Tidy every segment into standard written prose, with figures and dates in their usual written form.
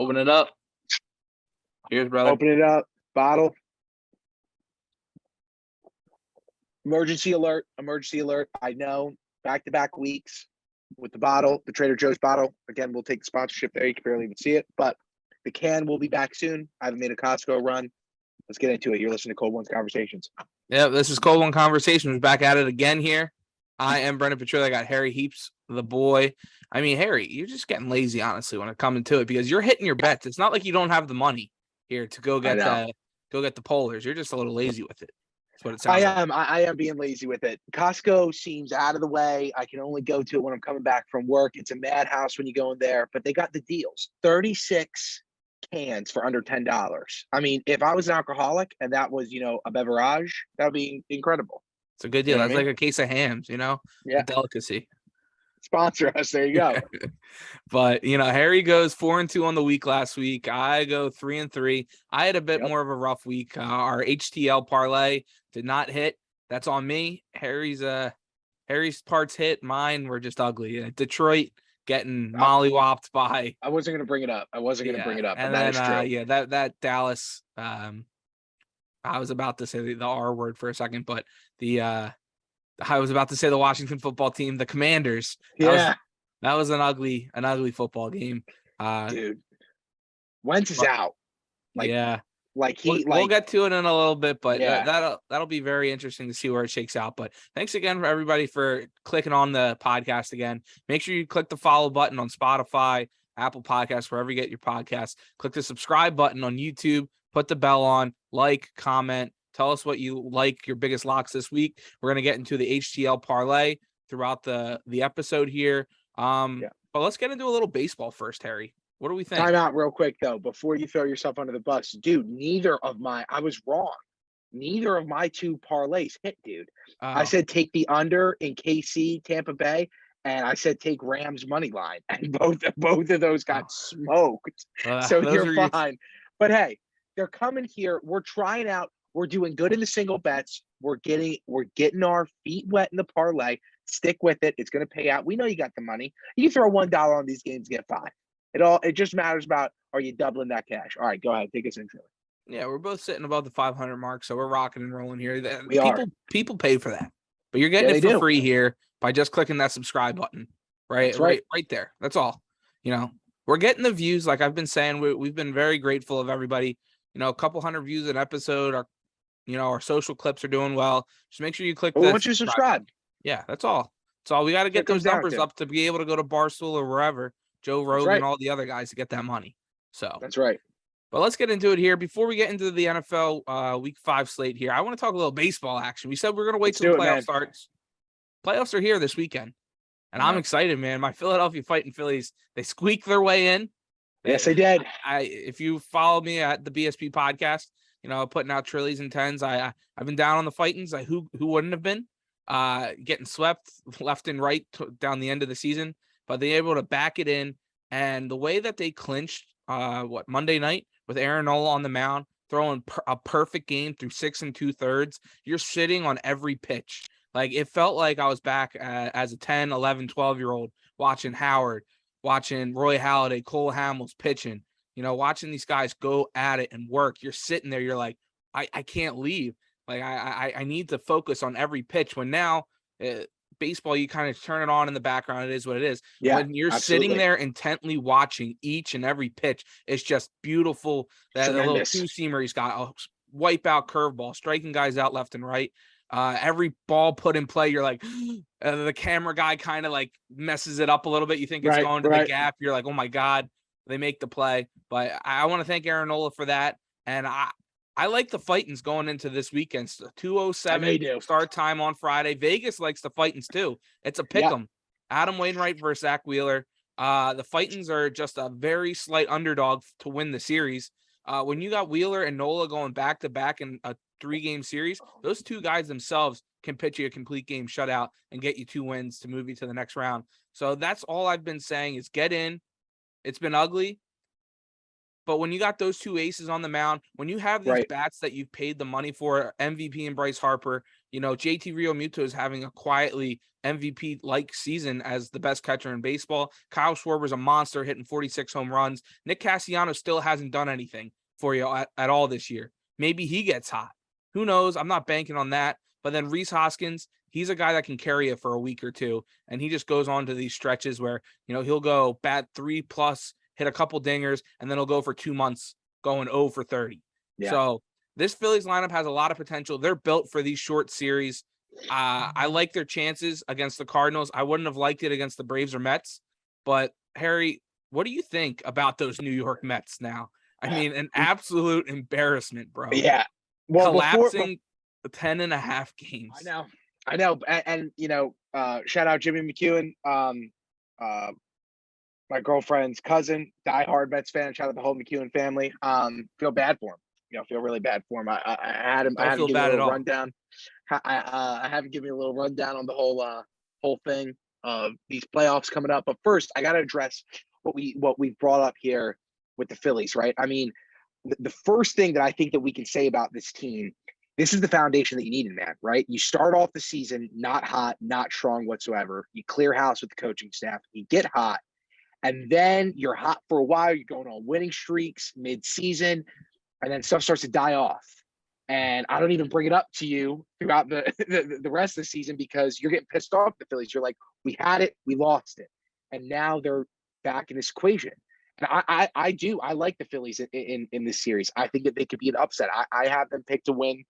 Open it up. Cheers, brother. Open it up. Bottle. Emergency alert. Emergency alert. I know. Back-to-back weeks with the bottle, the Trader Joe's bottle. Again, we'll take the sponsorship there. You can barely even see it. But the can will be back soon. I haven't made a Costco run. Let's get into it. You're listening to Cold One's Conversations. Yeah, this is Cold One Conversations. We're back at it again here. I am Brendan Petrilli. I got Harry Heaps, the boy. I mean, Harry, you're just getting lazy, honestly, when it comes to it, because you're hitting your bets. It's not like you don't have the money here to go get the Polars. You're just a little lazy with it. That's what it sounds like. I am being lazy with it. Costco seems out of the way. I can only go to it when I'm coming back from work. It's a madhouse when you go in there, but they got the deals. 36 cans for under $10. I mean, if I was an alcoholic and that was, a beverage, that would be incredible. It's a good deal. That's like a case of hams, Yeah. A delicacy. Sponsor us. There you go. But, Harry goes 4-2 on the week last week. I go 3-3. I had a bit more of a rough week. Our HTL parlay did not hit. That's on me. Harry's parts hit. Mine were just ugly. Detroit getting mollywopped by. I wasn't going to bring it up. But and that then, is true. That Dallas. I was about to say the R word for a second, but I was about to say the Washington football team, the Commanders. That was an ugly football game. Dude, Wentz is out. We'll get to it in a little bit, but that'll be very interesting to see where it shakes out. But thanks again for everybody for clicking on the podcast again. Make sure you click the follow button on Spotify, Apple Podcasts, wherever you get your podcasts. Click the subscribe button on YouTube. Put the bell on, comment, tell us what you like, your biggest locks this week. We're going to get into the HTL parlay throughout the episode here. But let's get into a little baseball first, Harry. What do we think? Time out real quick, though, before you throw yourself under the bus. Dude, I was wrong. Neither of my two parlays hit, dude. I said take the under in KC, Tampa Bay, and I said take Rams money line. And both of those got smoked. So you're fine. But hey, they're coming here. We're trying out. We're doing good in the single bets. We're getting our feet wet in the parlay. Stick with it. It's going to pay out. We know you got the money. You throw $1 on these games, get $5. It just matters about, are you doubling that cash? All right, go ahead. Take us into it. Yeah, we're both sitting above the 500 mark, so we're rocking and rolling here. People pay for that, but you're getting it for free here by just clicking that subscribe button. Right there. That's all. We're getting the views. Like I've been saying, we've been very grateful of everybody. A couple hundred views an episode. Our social clips are doing well. Just make sure you click. Once you subscribe. Yeah, that's all. That's all. We got to get those numbers up to be able to go to Barstool or wherever, Joe Rogan, all the other guys to get that money. So that's right. But let's get into it here. Before we get into the NFL Week 5 slate here, I want to talk a little baseball action. We said we're going to wait till the playoff starts. Playoffs are here this weekend, and I'm excited, man. My Philadelphia Fighting Phillies, they squeaked their way in. Yes, they did. If you follow me at the BSP podcast, putting out trillies and tens. I've been down on the Fightins. Who wouldn't have been getting swept left and right down the end of the season, but they're able to back it in. And the way that they clinched Monday night with Aaron Nola on the mound, throwing a perfect game through 6 2/3, you're sitting on every pitch. Like it felt like I was back as a 10, 11, 12-year-old watching Howard, watching Roy Halladay, Cole Hamels pitching. Watching these guys go at it and work. You're sitting there, you're like, I can't leave. Like, I need to focus on every pitch. When now, baseball, you kind of turn it on in the background. It is what it is. Yeah, when you're sitting there intently watching each and every pitch, it's just beautiful. That little two-seamer he's got, a wipe out curveball, striking guys out left and right. Every ball put in play, you're like, the camera guy kind of like messes it up a little bit. You think it's going to the gap. You're like, oh my God. They make the play, but I want to thank Aaron Nola for that. And I like the Fightins going into this weekend. 2:07 start time on Friday. Vegas likes the Fightins too. It's a pick 'em. Adam Wainwright versus Zach Wheeler. The Fightins are just a very slight underdog to win the series. When you got Wheeler and Nola going back to back in a 3-game series, those two guys themselves can pitch you a complete game shutout and get you 2 wins to move you to the next round. So that's all I've been saying is get in. It's been ugly. But when you got those two aces on the mound, when you have these bats that you've paid the money for, MVP and Bryce Harper, JT Realmuto is having a quietly MVP-like season as the best catcher in baseball. Kyle Schwarber's a monster, hitting 46 home runs. Nick Castellanos still hasn't done anything for you at all this year. Maybe he gets hot. Who knows? I'm not banking on that. But then Rhys Hoskins, he's a guy that can carry it for a week or two. And he just goes on to these stretches where, he'll go bat 3+, hit a couple dingers, and then he'll go for 2 months going 0 for 30. Yeah. So this Phillies lineup has a lot of potential. They're built for these short series. I like their chances against the Cardinals. I wouldn't have liked it against the Braves or Mets. But, Harry, what do you think about those New York Mets now? I mean, an absolute embarrassment, bro. Yeah. Well, collapsing 10.5 games. I know. And shout out Jimmy McEwen. My girlfriend's cousin, diehard Mets fan. Shout out the whole McEwen family. Feel bad for him. Feel really bad for him. I had him. I had to give me a little rundown. I haven't given you a little rundown on the whole thing of these playoffs coming up. But first, I got to address what we brought up here with the Phillies, right? I mean, the first thing that I think that we can say about this team, this is the foundation that you need in that, right? You start off the season not hot, not strong whatsoever. You clear house with the coaching staff. You get hot. And then you're hot for a while. You're going on winning streaks mid-season, and then stuff starts to die off. And I don't even bring it up to you throughout the rest of the season because you're getting pissed off at the Phillies. You're like, we had it, we lost it. And now they're back in this equation. And I like the Phillies in this series. I think that they could be an upset. I have them picked to win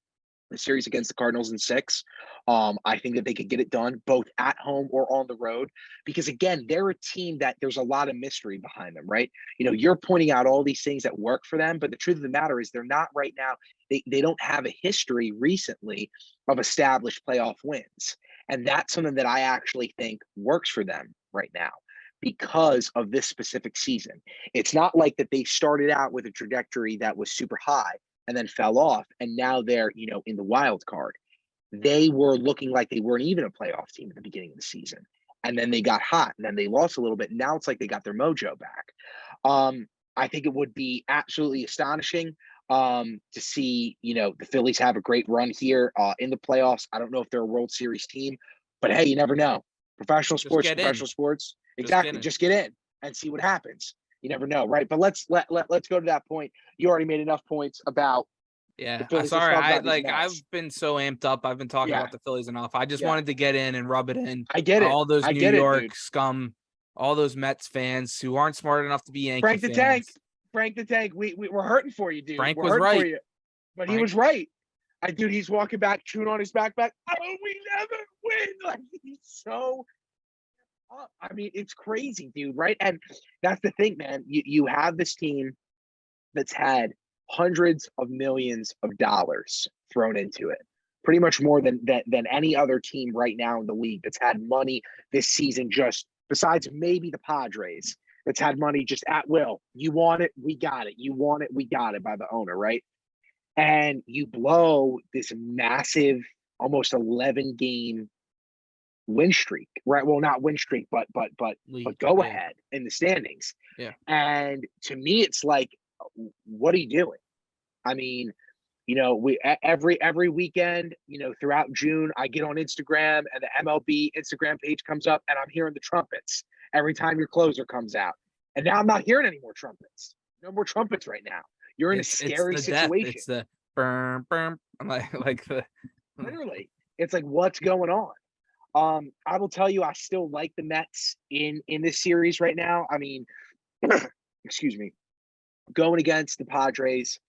the series against the Cardinals in 6. I think that they could get it done both at home or on the road because, again, they're a team that there's a lot of mystery behind them, right? You're pointing out all these things that work for them, but the truth of the matter is they're not right now. They don't have a history recently of established playoff wins. And that's something that I actually think works for them right now because of this specific season. It's not like that they started out with a trajectory that was super high and then fell off, and now they're, in the wild card. They were looking like they weren't even a playoff team at the beginning of the season. And then they got hot, and then they lost a little bit. Now it's like they got their mojo back. I think it would be absolutely astonishing to see, the Phillies have a great run here in the playoffs. I don't know if they're a World Series team, but hey, you never know. Professional sports. Exactly. Just get in and see what happens. You never know, right? But let's go to that point. You already made enough points about. Yeah, sorry. I've been so amped up. I've been talking about the Phillies enough. I just wanted to get in and rub it in. I get it. All those New York scum, all those Mets fans who aren't smart enough to be Yankee fans. Frank the Tank. We're hurting for you, dude. Frank was right. But he was right. Dude, he's walking back, chewing on his backpack. Oh, we never win. Like, he's so. I mean, it's crazy, dude, right? And that's the thing, man. You have this team that's had hundreds of millions of dollars thrown into it, pretty much more than any other team right now in the league that's had money this season, just besides maybe the Padres, that's had money just at will. You want it, we got it. You want it, we got it by the owner, right? And you blow this massive, almost 11-game win streak, right? Well, not win streak, but go ahead in the standings. Yeah. And to me, it's like, what are you doing? I mean, we every weekend, throughout June, I get on Instagram and the MLB Instagram page comes up and I'm hearing the trumpets every time your closer comes out. And now I'm not hearing any more trumpets. No more trumpets right now. You're in a scary situation. It's the burn. I'm like the literally. It's like, what's going on? I will tell you, I still like the Mets in this series right now. I mean, excuse me, going against the Padres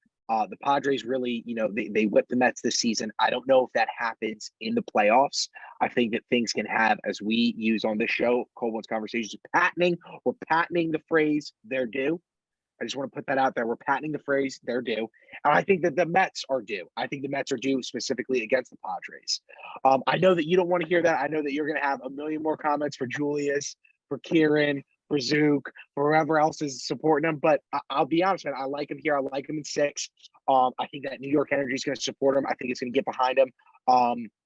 really, they whipped the Mets this season. I don't know if that happens in the playoffs. I think that things can have, as we use on this show, Cold Ones Conversations, we're patenting the phrase "they're due." I just want to put that out there. We're patenting the phrase "they're due." And I think that the Mets are due. I think the Mets are due specifically against the Padres. I know that you don't want to hear that. I know that you're going to have a million more comments for Julius, for Kieran, for Zook, for whoever else is supporting them. But I'll be honest, man, I like him here. I like him in 6. I think that New York energy is going to support him. I think it's going to get behind him.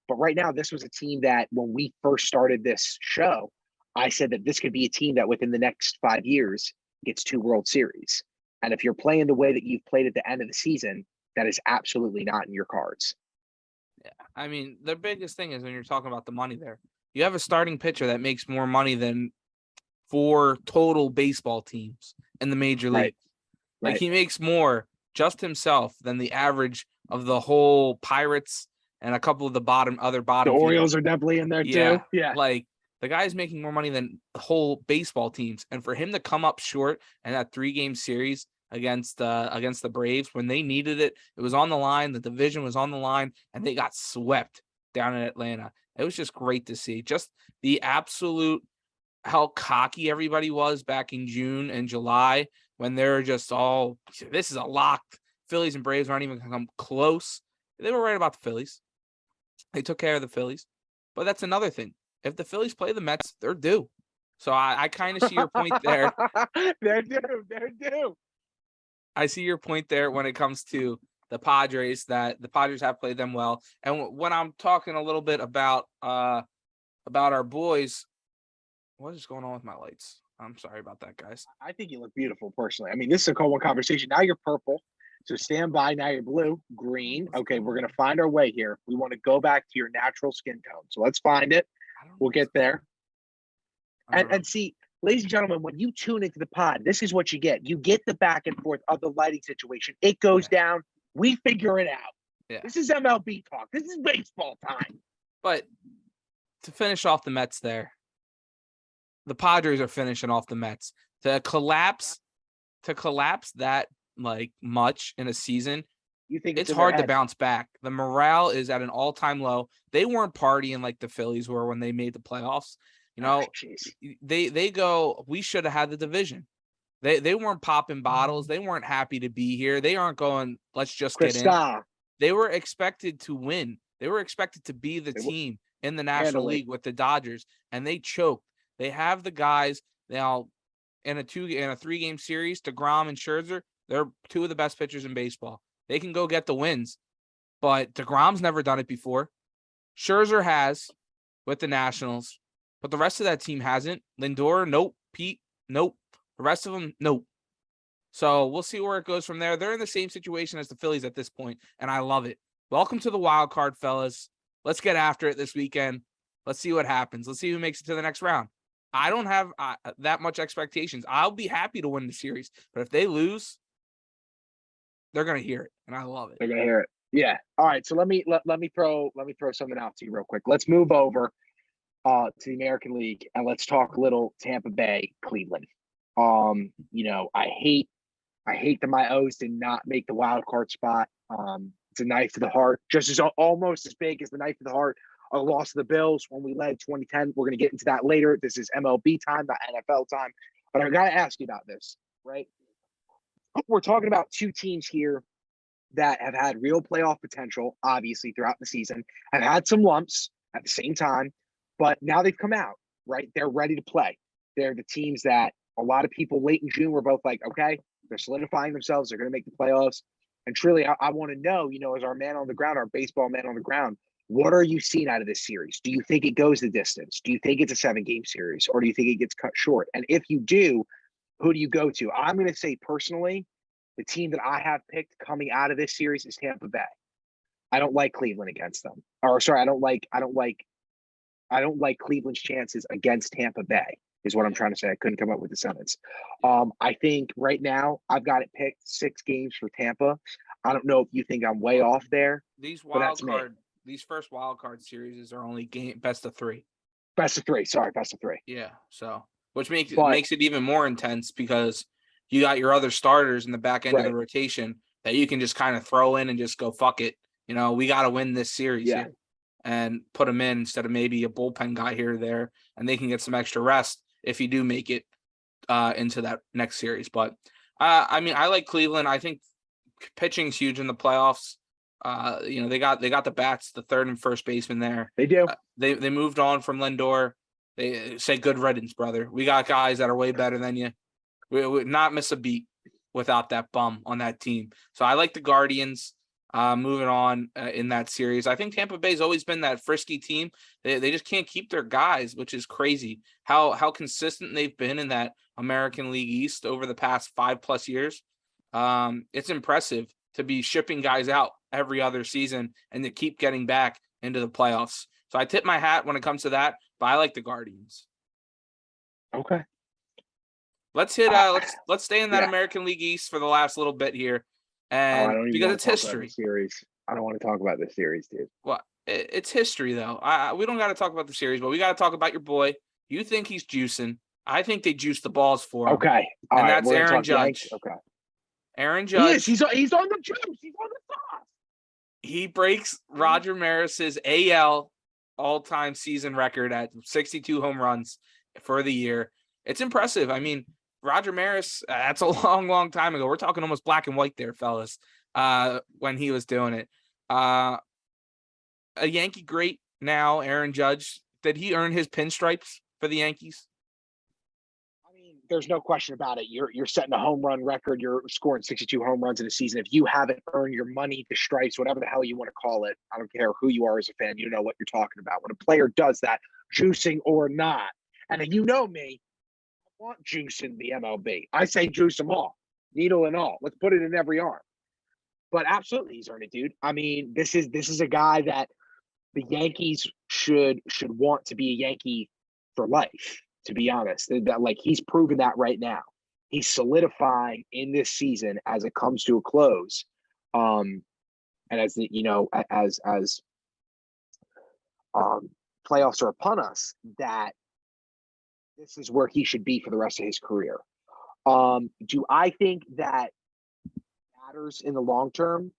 But right now, this was a team that when we first started this show, I said that this could be a team that within the next 5 years gets 2 World Series. And if you're playing the way that you've played at the end of the season, that is absolutely not in your cards. Yeah. I mean, the biggest thing is when you're talking about the money there, you have a starting pitcher that makes more money than 4 total baseball teams in the major league. Like he makes more just himself than the average of the whole Pirates and a couple of the other bottom. The Orioles are definitely in there too. Yeah. Like the guy's making more money than the whole baseball teams. And for him to come up short in that 3-game series against the Braves when they needed it, it was on the line. The division was on the line, and they got swept down in Atlanta. It was just great to see. Just the absolute how cocky everybody was back in June and July when they're just all, this is a lock. Phillies and Braves aren't even going to come close. They were right about the Phillies. They took care of the Phillies. But that's another thing. If the Phillies play the Mets, they're due. So I kind of see your point there. They're due. I see your point there when it comes to the Padres, that the Padres have played them well. And when I'm talking a little bit about our boys, what is going on with my lights? I'm sorry about that, guys. I think you look beautiful personally. I mean, this is a cold one conversation. Now you're purple. So stand by. Now you're blue, green. Okay, we're going to find our way here. We want to go back to your natural skin tone. So let's find it. We'll get there. And see, ladies and gentlemen, when you tune into the pod, this is what you get. You get the back and forth of the lighting situation. It goes down. We figure it out. Yeah. This is MLB talk. This is baseball time. But to finish off the Mets there, the Padres are finishing off the Mets. To collapse that like much in a season, you think it's hard to bounce back. The morale is at an all-time low. They weren't partying like the Phillies were when they made the playoffs. You know, they go, we should have had the division. They weren't popping bottles. They weren't happy to be here. They aren't going, let's just get in. They were expected to win. They were expected to be the team in the National League with the Dodgers, and they choked. They have the guys now in a 3-game series. DeGrom and Scherzer, they're 2 of the best pitchers in baseball. They can go get the wins, but DeGrom's never done it before. Scherzer has with the Nationals, but the rest of that team hasn't. Lindor, nope. Pete, nope. The rest of them, nope. So we'll see where it goes from there. They're in the same situation as the Phillies at this point, and I love it. Welcome to the wild card, fellas. Let's get after it this weekend. Let's see what happens. Let's see who makes it to the next round. I don't have that much expectations. I'll be happy to win the series, but if they lose, they're gonna hear it, and I love it. They're gonna hear it. Yeah. All right. So let me throw something out to you real quick. Let's move over to the American League and let's talk a little Tampa Bay, Cleveland. You know, I hate that my O's did not make the wild card spot. It's a knife to the heart, just as almost as big as the knife to the heart of the loss of the Bills when we led 2010. We're going to get into that later. This is MLB time, not NFL time. But I got to ask you about this, right? We're talking about 2 teams here that have had real playoff potential, obviously, throughout the season, have had some lumps at the same time, but now they've come out, right? They're ready to play. They're the teams that a lot of people late in June were both like, okay, they're solidifying themselves. They're going to make the playoffs. And truly, I want to know, you know, as our man on the ground, our baseball man on the ground, what are you seeing out of this series? Do you think it goes the distance? Do you think it's a 7-game series, or do you think it gets cut short? And if you do, who do you go to? I'm going to say personally, the team that I have picked coming out of this series is Tampa Bay. I don't like Cleveland against them. Or sorry, I don't like Cleveland's chances against Tampa Bay is what I'm trying to say. I couldn't come up with the sentence. I think right now I've got it picked 6 games for Tampa. I don't know if you think I'm way off there. These first wild card series are only best of 3. Best of 3. Sorry, best of 3. Yeah. So which makes it even more intense because you got your other starters in the back end of the rotation that you can just kind of throw in and just go, fuck it. You know, we got to win this series here and put them in instead of maybe a bullpen guy here or there, and they can get some extra rest if you do make it into that next series. But I mean, I like Cleveland. I think pitching's huge in the playoffs. You know, they got the bats, the third and first baseman there. They do. They moved on from Lindor. They say good riddance, brother. We got guys that are way better than you. We would not miss a beat without that bum on that team. So I like the Guardians moving on in that series. I think Tampa Bay's always been that frisky team. They just can't keep their guys, which is crazy. How consistent they've been in that American League East over the past 5+ years. It's impressive to be shipping guys out every other season and to keep getting back into the playoffs. So I tip my hat when it comes to that, but I like the Guardians. Okay. Let's hit let's stay in that American League East for the last little bit here. And I don't even because it's history. Series. I don't want to talk about this series, dude. Well, it's history though. We don't got to talk about the series, but we got to talk about your boy. You think he's juicing. I think they juice the balls for him. Okay. And that's Aaron Judge. Okay. Aaron Judge. He's on the juice. He's on the sauce. He breaks Roger Maris's AL all-time season record at 62 home runs for the year. It's impressive. I mean, Roger Maris, that's a long, long time ago. We're talking almost black and white there, fellas, when he was doing it. A Yankee great now, Aaron Judge. Did he earn his pinstripes for the Yankees? I mean, there's no question about it. You're setting a home run record. You're scoring 62 home runs in a season. If you haven't earned your money, the stripes, whatever the hell you want to call it, I don't care who you are as a fan, you know what you're talking about. When a player does that, juicing or not, and if you know me, I want juice in the MLB. I say juice them all, needle and all. Let's put it in every arm. But absolutely, he's earned it, dude. I mean, this is a guy that the Yankees should want to be a Yankee for life, to be honest. That, like, he's proven that right now. He's solidifying in this season as it comes to a close. And as the, as playoffs are upon us, that this is where he should be for the rest of his career. Do I think that matters in the long term?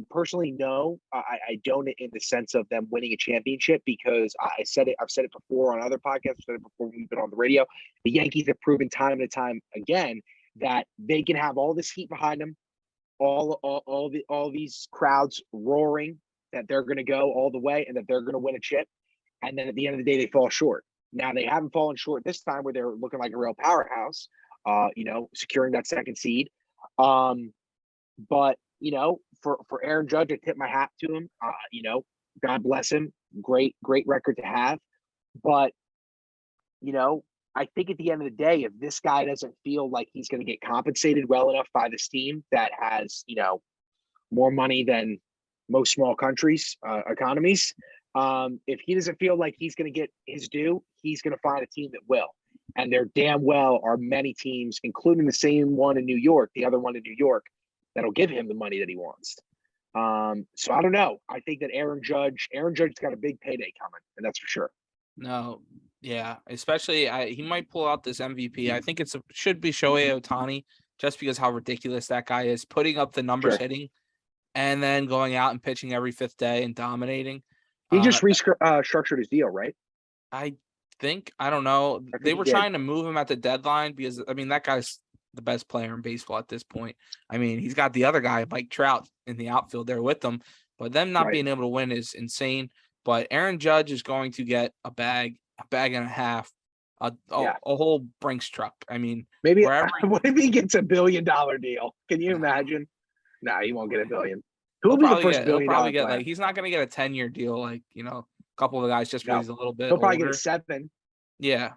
Personally, no. I don't, in the sense of them winning a championship, because I've said it before on other podcasts, I've said it before we've been on the radio. The Yankees have proven time and time again that they can have all this heat behind them, all these crowds roaring that they're going to go all the way and that they're going to win a chip, and then at the end of the day they fall short. Now, they haven't fallen short this time, where they're looking like a real powerhouse, securing that second seed. But, for Aaron Judge, I tip my hat to him. God bless him. Great record to have. But, I think at the end of the day, if this guy doesn't feel like he's going to get compensated well enough by this team that has, more money than most small countries, economies, if he doesn't feel like he's going to get his due, he's going to find a team that will. And there damn well are many teams, including the same one in New York, the other one in New York, that'll give him the money that he wants. So I don't know. I think that Aaron Judge's got a big payday coming, and that's for sure. No, yeah, especially he might pull out this MVP. I think should be Shohei Ohtani, just because how ridiculous that guy is, putting up the numbers, hitting, and then going out and pitching every fifth day and dominating. He just restructured his deal, right? I don't know. They were trying to move him at the deadline because, I mean, that guy's the best player in baseball at this point. I mean, he's got the other guy, Mike Trout, in the outfield there with them, but them not being able to win is insane. But Aaron Judge is going to get a bag and a half, a whole Brinks truck. I mean, maybe what if he gets $1 billion deal? Can you imagine? No, he won't get $1 billion. Who will be the first $1 billion? He'll probably get player? He's not going to get a 10-year deal, like, a couple of the guys, just because he's a little bit. He'll probably older. get a 7. Yeah,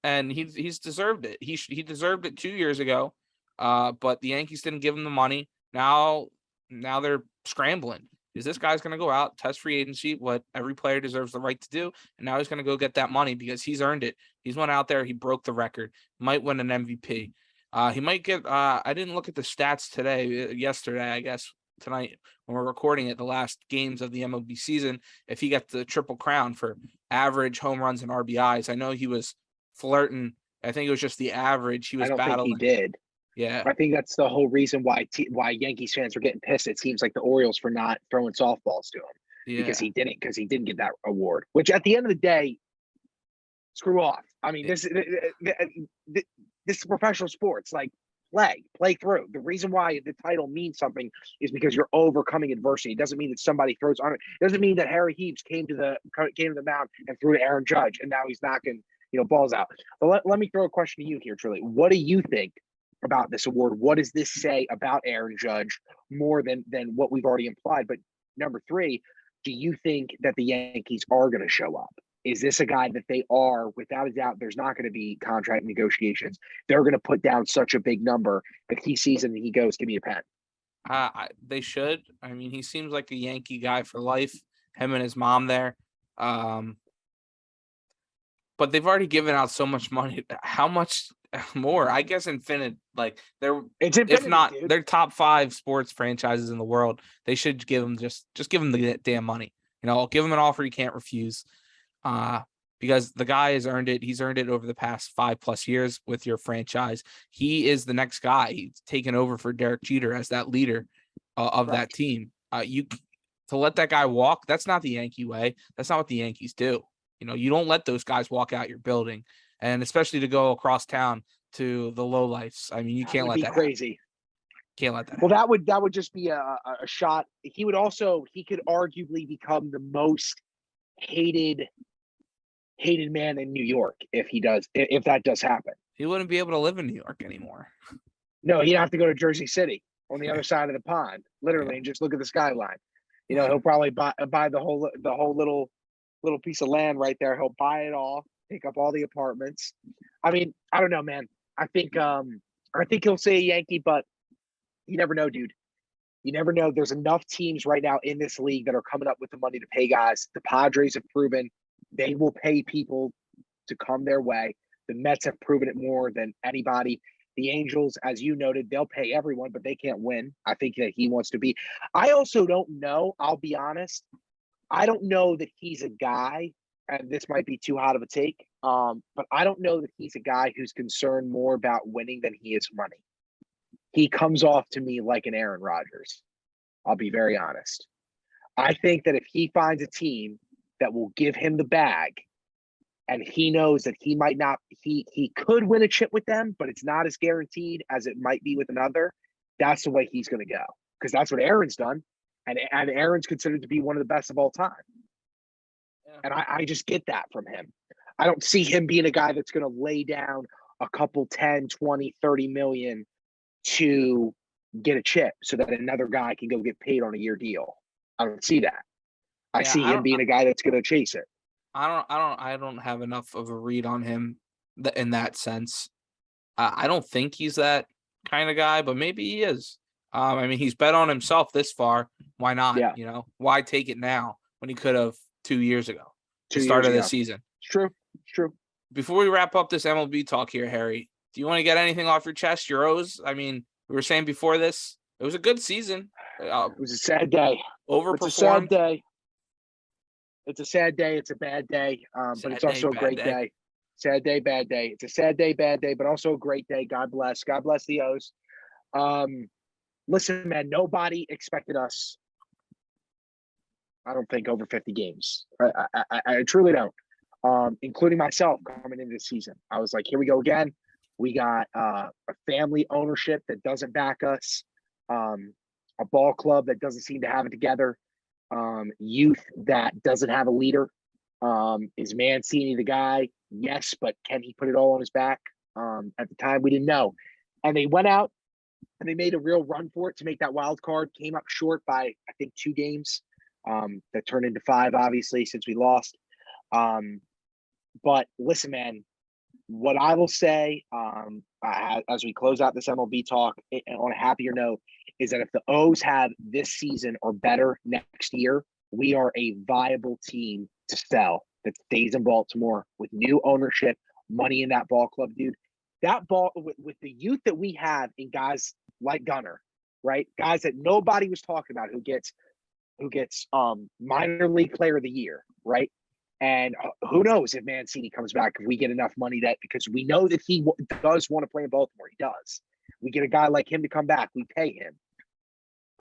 and he's deserved it. He deserved it 2 years ago, but the Yankees didn't give him the money. Now they're scrambling. Is this guy's going to go out, test free agency, what every player deserves the right to do, and now he's going to go get that money because he's earned it. He's went out there, he broke the record, might win an MVP. He might get. I didn't look at the stats yesterday, I guess. Tonight when we're recording it, the last games of the MLB season, if he got the triple crown for average, home runs, and RBIs. I know he was flirting. I think it was just the average. He was battling. I don't think he did. Yeah, I think that's the whole reason why Yankees fans were getting pissed. It seems like the Orioles for not throwing softballs to him because he didn't get that award. Which at the end of the day, screw off. I mean, this is professional sports. Like, play through. The reason why the title means something is because you're overcoming adversity. It doesn't mean that somebody throws on it. It doesn't mean that Harry Heaps came to the mound and threw to Aaron Judge and now he's knocking balls out. But let me throw a question to you here, Trilly. What do you think about this award? What does this say about Aaron Judge more than what we've already implied? But number 3, do you think that the Yankees are going to show up? is this a guy that they are, without a doubt, there's not going to be contract negotiations. They're going to put down such a big number that he sees it and he goes, give me a pen. They should. I mean, he seems like a Yankee guy for life, him and his mom there. But they've already given out so much money. How much more? I guess infinite. Like they're if not, dude. They're top 5 sports franchises in the world. They should give them just give them the damn money. Give him an offer you can't refuse. Because the guy has earned it. He's earned it over the past 5+ years with your franchise. He is the next guy. He's taken over for Derek Jeter as that leader of that team. To let that guy walk, that's not the Yankee way. That's not what the Yankees do. You don't let those guys walk out your building, and especially to go across town to the lowlifes. I mean, you can't let that crazy. Can't let that. Well, that would just be a shot. He could arguably become the most hated man in New York if that does happen. He wouldn't be able to live in New York anymore. No, he'd have to go to Jersey City on the other side of the pond, literally, and just look at the skyline. He'll probably buy the whole little piece of land right there. He'll buy it all, take up all the apartments. I mean, I don't know, man. I think he'll say a Yankee, but you never know, dude. You never know. There's enough teams right now in this league that are coming up with the money to pay guys. The Padres have proven they will pay people to come their way. The Mets have proven it more than anybody. The Angels, as you noted, they'll pay everyone, but they can't win. I think that he wants to be. I also don't know. I'll be honest. I don't know that he's a guy, and this might be too hot of a take, but I don't know that he's a guy who's concerned more about winning than he is money. He comes off to me like an Aaron Rodgers. I'll be very honest. I think that if he finds a team that will give him the bag, and he knows that he might not, he could win a chip with them, but it's not as guaranteed as it might be with another. That's the way he's going to go, because that's what Aaron's done, and Aaron's considered to be one of the best of all time. Yeah. And I just get that from him. I don't see him being a guy that's going to lay down a couple 10, 20, 30 million to get a chip so that another guy can go get paid on a year deal. I don't see that. I see him being a guy that's going to chase it. I don't have enough of a read on him in that sense. I don't think he's that kind of guy, but maybe he is. I mean, he's bet on himself this far. Why not? Yeah. Why take it now when he could have 2 years ago, the start of the season? It's true. It's true. Before we wrap up this MLB talk here, Harry, do you want to get anything off your chest? Your O's? I mean, we were saying before this, it was a good season. It was a sad day. Overperformed. It's a sad day. It's a sad day. It's a bad day. But it's also a great day. Sad day, bad day. It's a sad day, bad day, but also a great day. God bless. God bless the O's. Listen, man, nobody expected us, I don't think, over 50 games. I truly don't, including myself coming into the season. I was like, here we go again. We got a family ownership that doesn't back us, a ball club that doesn't seem to have it together, youth that doesn't have a leader. Is Mancini the guy? Yes, but can he put it all on his back? At the time, we didn't know. And they went out and they made a real run for it to make that wild card. Came up short by, I think, 2 games. That turned into 5, obviously, since we lost. But listen, man, what I will say as we close out this MLB talk on a happier note is that if the O's have this season or better next year, we are a viable team to sell that stays in Baltimore with new ownership, money in that ball club, dude. That ball with the youth that we have in guys like Gunnar, right? Guys that nobody was talking about who gets minor league player of the year, right? And who knows if Mancini comes back, if we get enough money because we know that he does want to play in Baltimore. He does. We get a guy like him to come back. We pay him.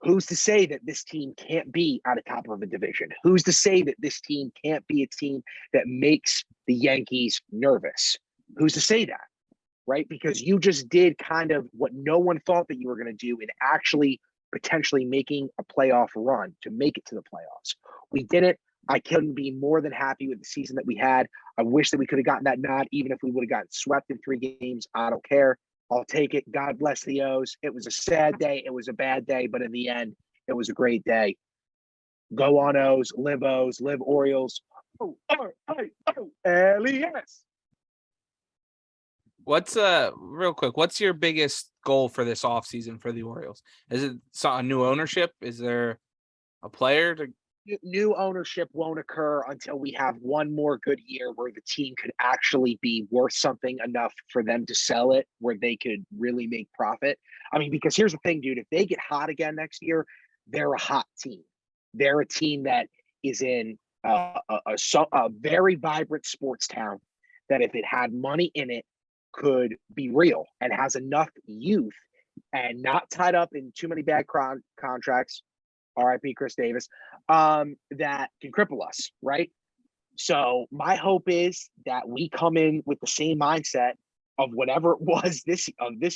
Who's to say that this team can't be at the top of a division? Who's to say that this team can't be a team that makes the Yankees nervous? Who's to say that, right? Because you just did kind of what no one thought that you were going to do in actually potentially making a playoff run to make it to the playoffs. We did it. I couldn't be more than happy with the season that we had. I wish that we could have gotten that nod, even if we would have gotten swept in 3 games. I don't care. I'll take it. God bless the O's. It was a sad day. It was a bad day, but in the end, it was a great day. Go on O's, live Orioles. L-E-S. What's real quick? What's your biggest goal for this offseason for the Orioles? Is it a new ownership? Is there a player to? New ownership won't occur until we have one more good year where the team could actually be worth something enough for them to sell it, where they could really make profit. I mean, because here's the thing, dude, if they get hot again next year, they're a hot team. They're a team that is in a very vibrant sports town that, if it had money in it, could be real and has enough youth and not tied up in too many bad contracts. RIP Chris Davis, that can cripple us, right? So my hope is that we come in with the same mindset of whatever it was this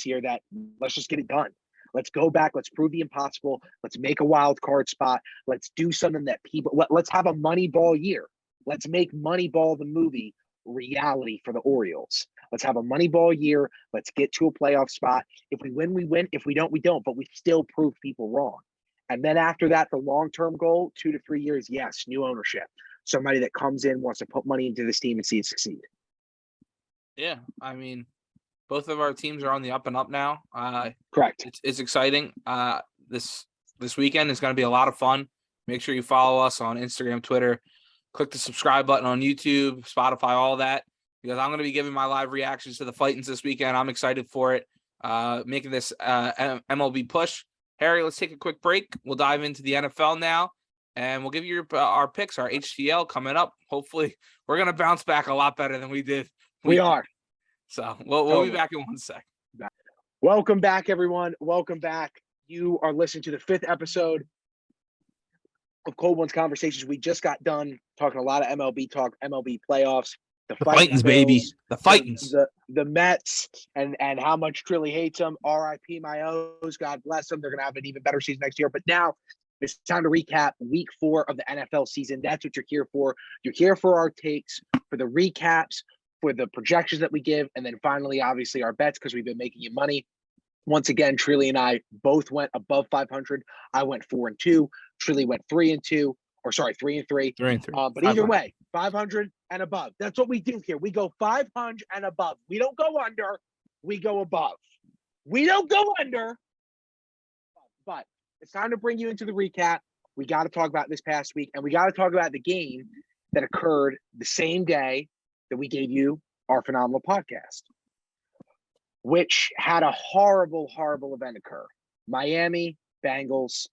year, that let's just get it done. Let's go back. Let's prove the impossible. Let's make a wild card spot. Let's do something that let's have a Moneyball year. Let's make Moneyball the movie reality for the Orioles. Let's have a Moneyball year. Let's get to a playoff spot. If we win, we win. If we don't, we don't. But we still prove people wrong. And then after that, the long-term goal, 2 to 3 years, yes, new ownership. Somebody that comes in, wants to put money into this team and see it succeed. Yeah, I mean, both of our teams are on the up and up now. Correct. It's exciting. This weekend is going to be a lot of fun. Make sure you follow us on Instagram, Twitter. Click the subscribe button on YouTube, Spotify, all that, because I'm going to be giving my live reactions to the Fightins this weekend. I'm excited for it. Making this MLB push. Harry, let's take a quick break. We'll dive into the NFL now, and we'll give you our picks, our HTL coming up. Hopefully, we're going to bounce back a lot better than we did. We are. So we'll be back in 1 sec. Welcome back, everyone. Welcome back. You are listening to the 5th episode of Cold Ones Conversations. We just got done talking a lot of MLB talk, MLB playoffs. The Fightins, baby. The Fightins. The Mets and how much Trilly hates them. RIP my O's. God bless them. They're going to have an even better season next year. But now it's time to recap week 4 of the NFL season. That's what you're here for. You're here for our takes, for the recaps, for the projections that we give, and then finally, obviously, our bets, because we've been making you money. Once again, Trilly and I both went above 500. I went 4-2. Trilly went 3-2. Or sorry, 3-3. 3-3. But either way, 500 and above. That's what we do here. We go 500 and above. We don't go under. We go above. We don't go under. But it's time to bring you into the recap. We got to talk about this past week, and we got to talk about the game that occurred the same day that we gave you our phenomenal podcast, which had a horrible, horrible event occur. Miami Bengals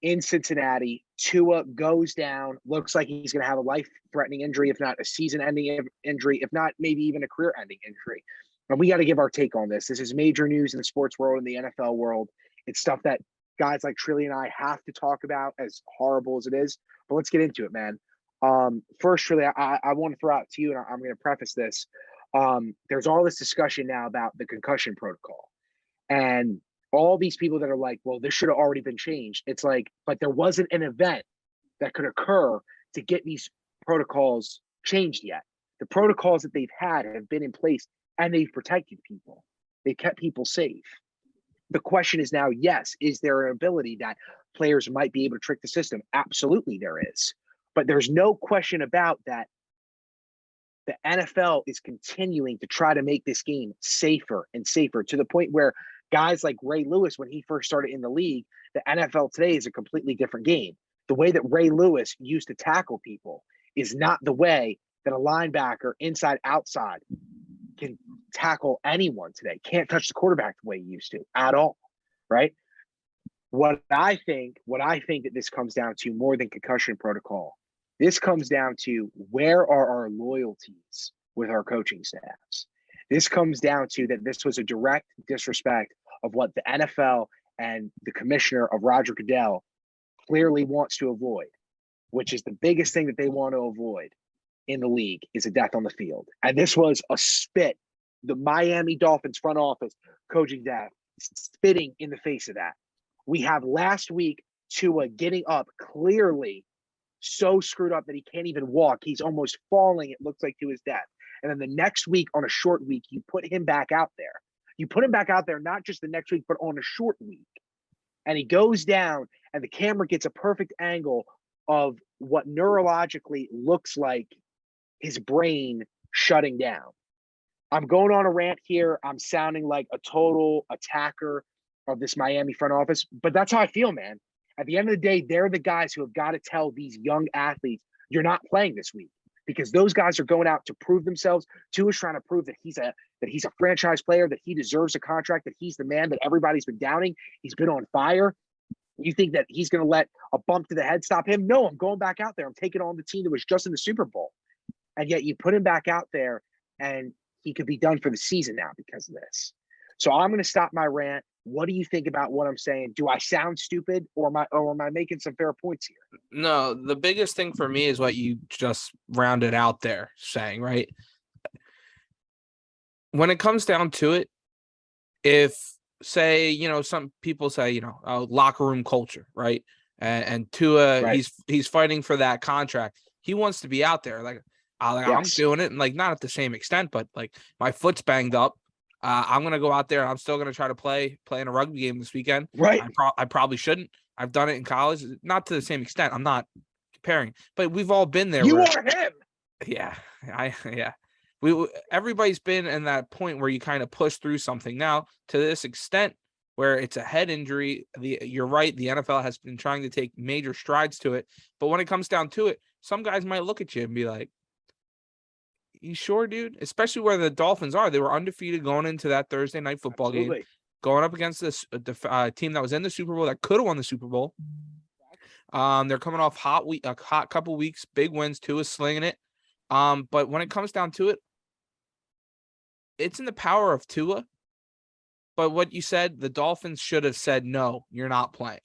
in Cincinnati. Tua goes down. Looks like he's going to have a life-threatening injury, if not a season-ending injury, if not maybe even a career-ending injury. And we got to give our take on this. This is major news in the sports world, in the NFL world. It's stuff that guys like Trilly and I have to talk about, as horrible as it is. But let's get into it, man. First, Trilly, I want to throw out to you, and I'm going to preface this. There's all this discussion now about the concussion protocol. And all these people that are like, well, this should have already been changed. It's like, but there wasn't an event that could occur to get these protocols changed yet. The protocols that they've had have been in place, and they've protected people. They kept people safe. The question is now, yes, is there an ability that players might be able to trick the system? Absolutely there is. But there's no question about that. The NFL is continuing to try to make this game safer and safer, to the point where guys like Ray Lewis, when he first started in the league, the NFL today is a completely different game. The way that Ray Lewis used to tackle people is not the way that a linebacker inside, outside can tackle anyone today. Can't touch the quarterback the way he used to at all, right? What I think that this comes down to, more than concussion protocol, this comes down to, where are our loyalties with our coaching staffs? This comes down to that this was a direct disrespect of what the NFL and the commissioner of Roger Goodell clearly wants to avoid, which is the biggest thing that they want to avoid in the league, is a death on the field. And this was a spit. The Miami Dolphins front office, coaching staff, spitting in the face of that. We have last week Tua getting up, clearly so screwed up that he can't even walk. He's almost falling, it looks like, to his death. And then the next week, on a short week, you put him back out there. You put him back out there, not just the next week, but on a short week. And he goes down, and the camera gets a perfect angle of what neurologically looks like his brain shutting down. I'm going on a rant here. I'm sounding like a total attacker of this Miami front office, but that's how I feel, man. At the end of the day, they're the guys who have got to tell these young athletes, you're not playing this week, because those guys are going out to prove themselves. Tua's trying to prove that he's a franchise player, that he deserves a contract, that he's the man that everybody's been doubting. He's been on fire. You think that he's going to let a bump to the head stop him? No, I'm going back out there. I'm taking on the team that was just in the Super Bowl. And yet you put him back out there and he could be done for the season now because of this. So I'm going to stop my rant. What do you think about what I'm saying? Do I sound stupid, or am I making some fair points here? No, the biggest thing for me is what you just rounded out there saying, right? When it comes down to it, if say, some people say, locker room culture, right? And Tua, right. he's fighting for that contract. He wants to be out there. Yes. I'm doing it, and not at the same extent, but my foot's banged up. I'm gonna go out there. I'm still gonna try to play in a rugby game this weekend. Right. I probably shouldn't. I've done it in college, not to the same extent. I'm not comparing, but we've all been there. You are him. Yeah, everybody's been in that point where you kind of push through something. Now to this extent, where it's a head injury, you're right. The NFL has been trying to take major strides to it, but when it comes down to it, some guys might look at you and be like, "You sure, dude?" Especially where the Dolphins are. They were undefeated going into that Thursday night football game, going up against this team that was in the Super Bowl, that could have won the Super Bowl. They're coming off a hot couple weeks, big wins. Tua is slinging it. But when it comes down to it, it's in the power of Tua. But what you said, the Dolphins should have said, no, you're not playing.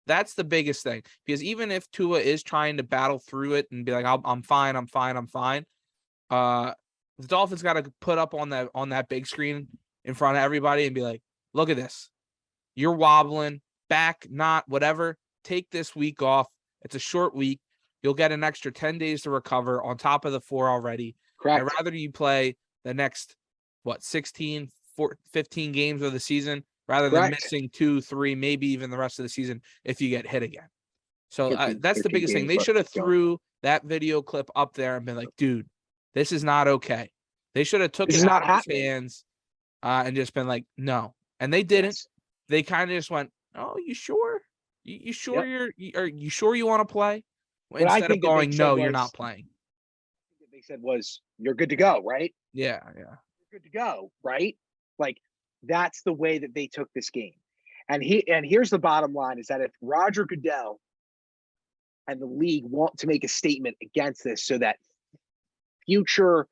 That's the biggest thing. Because even if Tua is trying to battle through it and be like, I'm fine. The Dolphins got to put up on that big screen in front of everybody and be like, look at this. You're wobbling, back, not whatever. Take this week off. It's a short week. You'll get an extra 10 days to recover on top of the 4 already. Correct. I'd rather you play the next, 15 games of the season rather than missing 2, 3, maybe even the rest of the season if you get hit again. So that's the biggest thing. They should have threw that video clip up there and been like, dude, this is not okay. They should have took it out of his hands and just been like, no. And they didn't. Yes. They kind of just went, oh, you sure? You sure you sure you want to play? Instead of going, no, you're not playing. What they said was, you're good to go, right? Yeah. You're good to go, right? That's the way that they took this game. And here's the bottom line, is that if Roger Goodell and the league want to make a statement against this so that future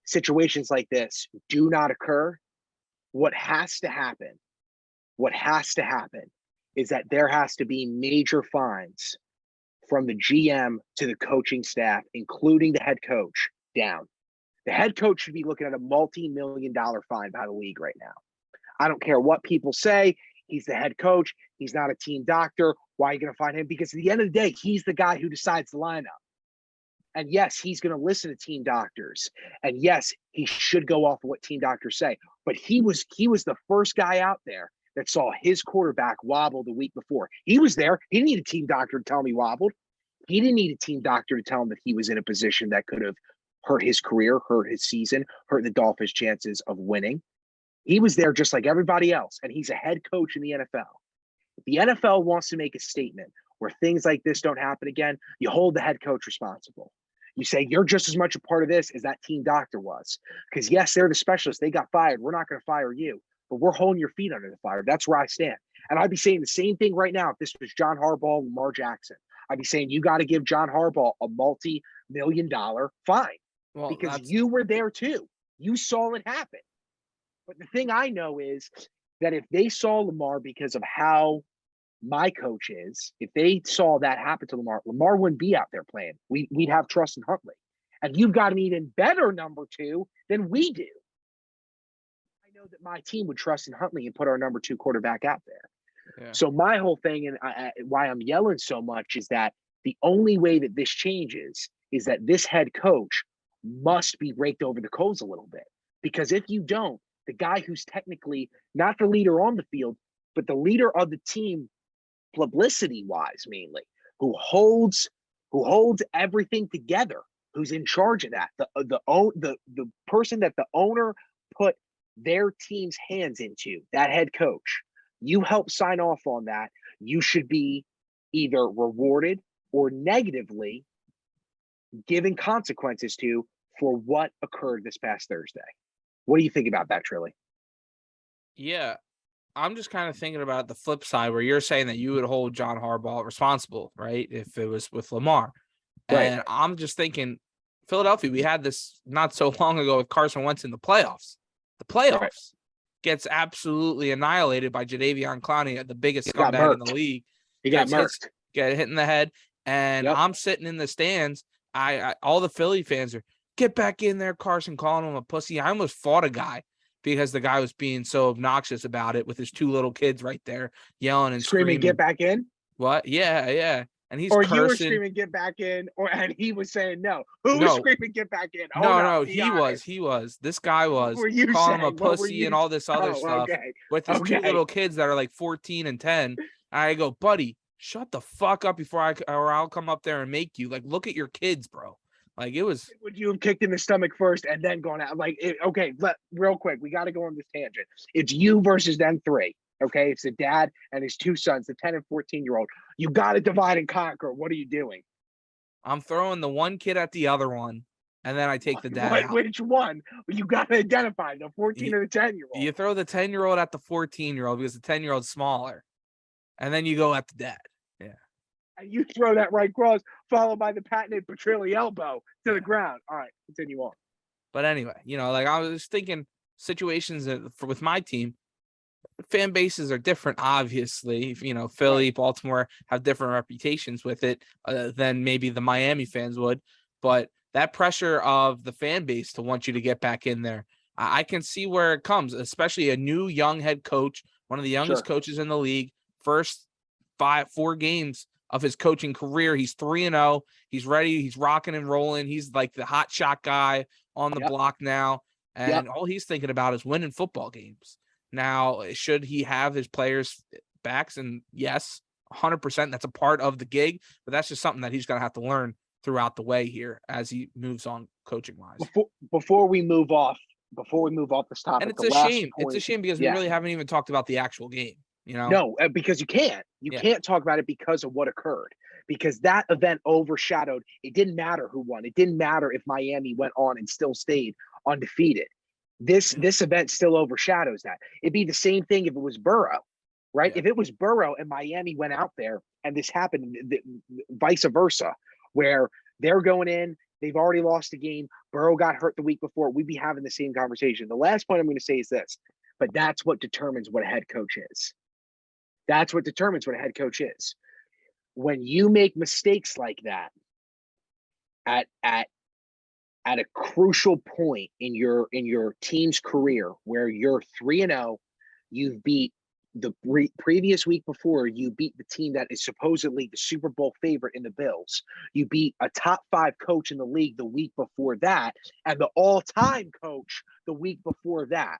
situations like this do not occur, what has to happen is that there has to be major fines from the GM to the coaching staff, including the head coach, down. The head coach should be looking at a multi-million-dollar fine by the league right now. I don't care what people say. He's the head coach. He's not a team doctor. Why are you going to fine him? Because at the end of the day, he's the guy who decides the lineup. And yes, he's going to listen to team doctors. And yes, he should go off of what team doctors say. But he was the first guy out there that saw his quarterback wobble the week before. He was there. He didn't need a team doctor to tell him he wobbled. He didn't need a team doctor to tell him that he was in a position that could have hurt his career, hurt his season, hurt the Dolphins' chances of winning. He was there just like everybody else, and he's a head coach in the NFL. If the NFL wants to make a statement where things like this don't happen again, you hold the head coach responsible. You say, you're just as much a part of this as that team doctor was. Because yes, they're the specialists. They got fired. We're not going to fire you, but we're holding your feet under the fire. That's where I stand. And I'd be saying the same thing right now if this was John Harbaugh and Lamar Jackson. I'd be saying, you got to give John Harbaugh a multi-million-dollar fine. Well, because you were there too. You saw it happen. But the thing I know is that if they saw Lamar because of how my coach is, if they saw that happen to Lamar wouldn't be out there playing. We'd have trust in Huntley. And you've got an even better number 2 than we do. I know that my team would trust in Huntley and put our number 2 quarterback out there. Yeah. So my whole thing, and why I'm yelling so much, is that the only way that this changes is that this head coach must be raked over the coals a little bit. Because if you don't, the guy who's technically not the leader on the field, but the leader of the team, publicity-wise mainly, who holds everything together, who's in charge of that. The person that the owner put their team's hands into, that head coach. You help sign off on that. You should be either rewarded or negatively given consequences to for what occurred this past Thursday. What do you think about that, Trilly? Yeah, I'm just kind of thinking about the flip side where you're saying that you would hold John Harbaugh responsible, right? If it was with Lamar. And Right. I'm just thinking, Philadelphia, we had this not so long ago with Carson Wentz in the playoffs. The playoffs gets absolutely annihilated by Jadeveon Clowney, the biggest scumbag in the league. He got murked. Get hit in the head. And I'm sitting in the stands. I all the Philly fans are, get back in there, Carson, calling him a pussy. I almost fought a guy because the guy was being so obnoxious about it with his two little kids right there yelling and screaming. Get back in? What? Yeah. And he's or cursing. You were screaming, get back in, and he was saying no. Who was screaming, get back in? No, he was. This guy was calling him a pussy and all this other stuff with his two little kids that are like 14 and 10. I go, buddy, shut the fuck up or I'll come up there and make you. Like, look at your kids, bro. Like, it was. Would you have kicked in the stomach first and then gone out? Like, real quick, we got to go on this tangent. It's you versus them three. Okay, it's the dad and his two sons, the 10 and 14-year-old. You got to divide and conquer. What are you doing? I'm throwing the one kid at the other one, and then I take the dad out. Which one? You got to identify the 14 or the 10-year-old. You throw the 10-year-old at the 14-year-old because the 10-year-old's smaller, and then you go at the dad. Yeah. And you throw that right cross, followed by the patented Petrilli elbow to the ground. All right, continue on. But anyway, like I was thinking situations with my team, fan bases are different, obviously. Philly, Baltimore have different reputations with it than maybe the Miami fans would. But that pressure of the fan base to want you to get back in there, I can see where it comes, especially a new young head coach, one of the youngest coaches in the league, first 4 games of his coaching career. He's 3-0. He's ready. He's rocking and rolling. He's like the hot shot guy on the block now. And all he's thinking about is winning football games. Now, should he have his players' backs? And yes, 100%, that's a part of the gig, but that's just something that he's going to have to learn throughout the way here as he moves on coaching-wise. Before we move off this topic, and it's a shame. It's a shame because we really haven't even talked about the actual game. No, because you can't. You can't talk about it because of what occurred. Because that event overshadowed. It didn't matter who won. It didn't matter if Miami went on and still stayed undefeated. This event still overshadows that. It'd be the same thing if it was Burrow, right? If it was Burrow and Miami went out there and this happened, vice versa, where they're going in, they've already lost the game, Burrow got hurt the week before, we'd be having the same conversation. The last point I'm going to say is this, but that's what determines what a head coach is. That's what determines what a head coach is. When you make mistakes like that at a crucial point in your team's career where you're 3-0, you've beat the previous week before, you beat the team that is supposedly the Super Bowl favorite in the Bills. You beat a top 5 coach in the league the week before that, and the all-time coach the week before that.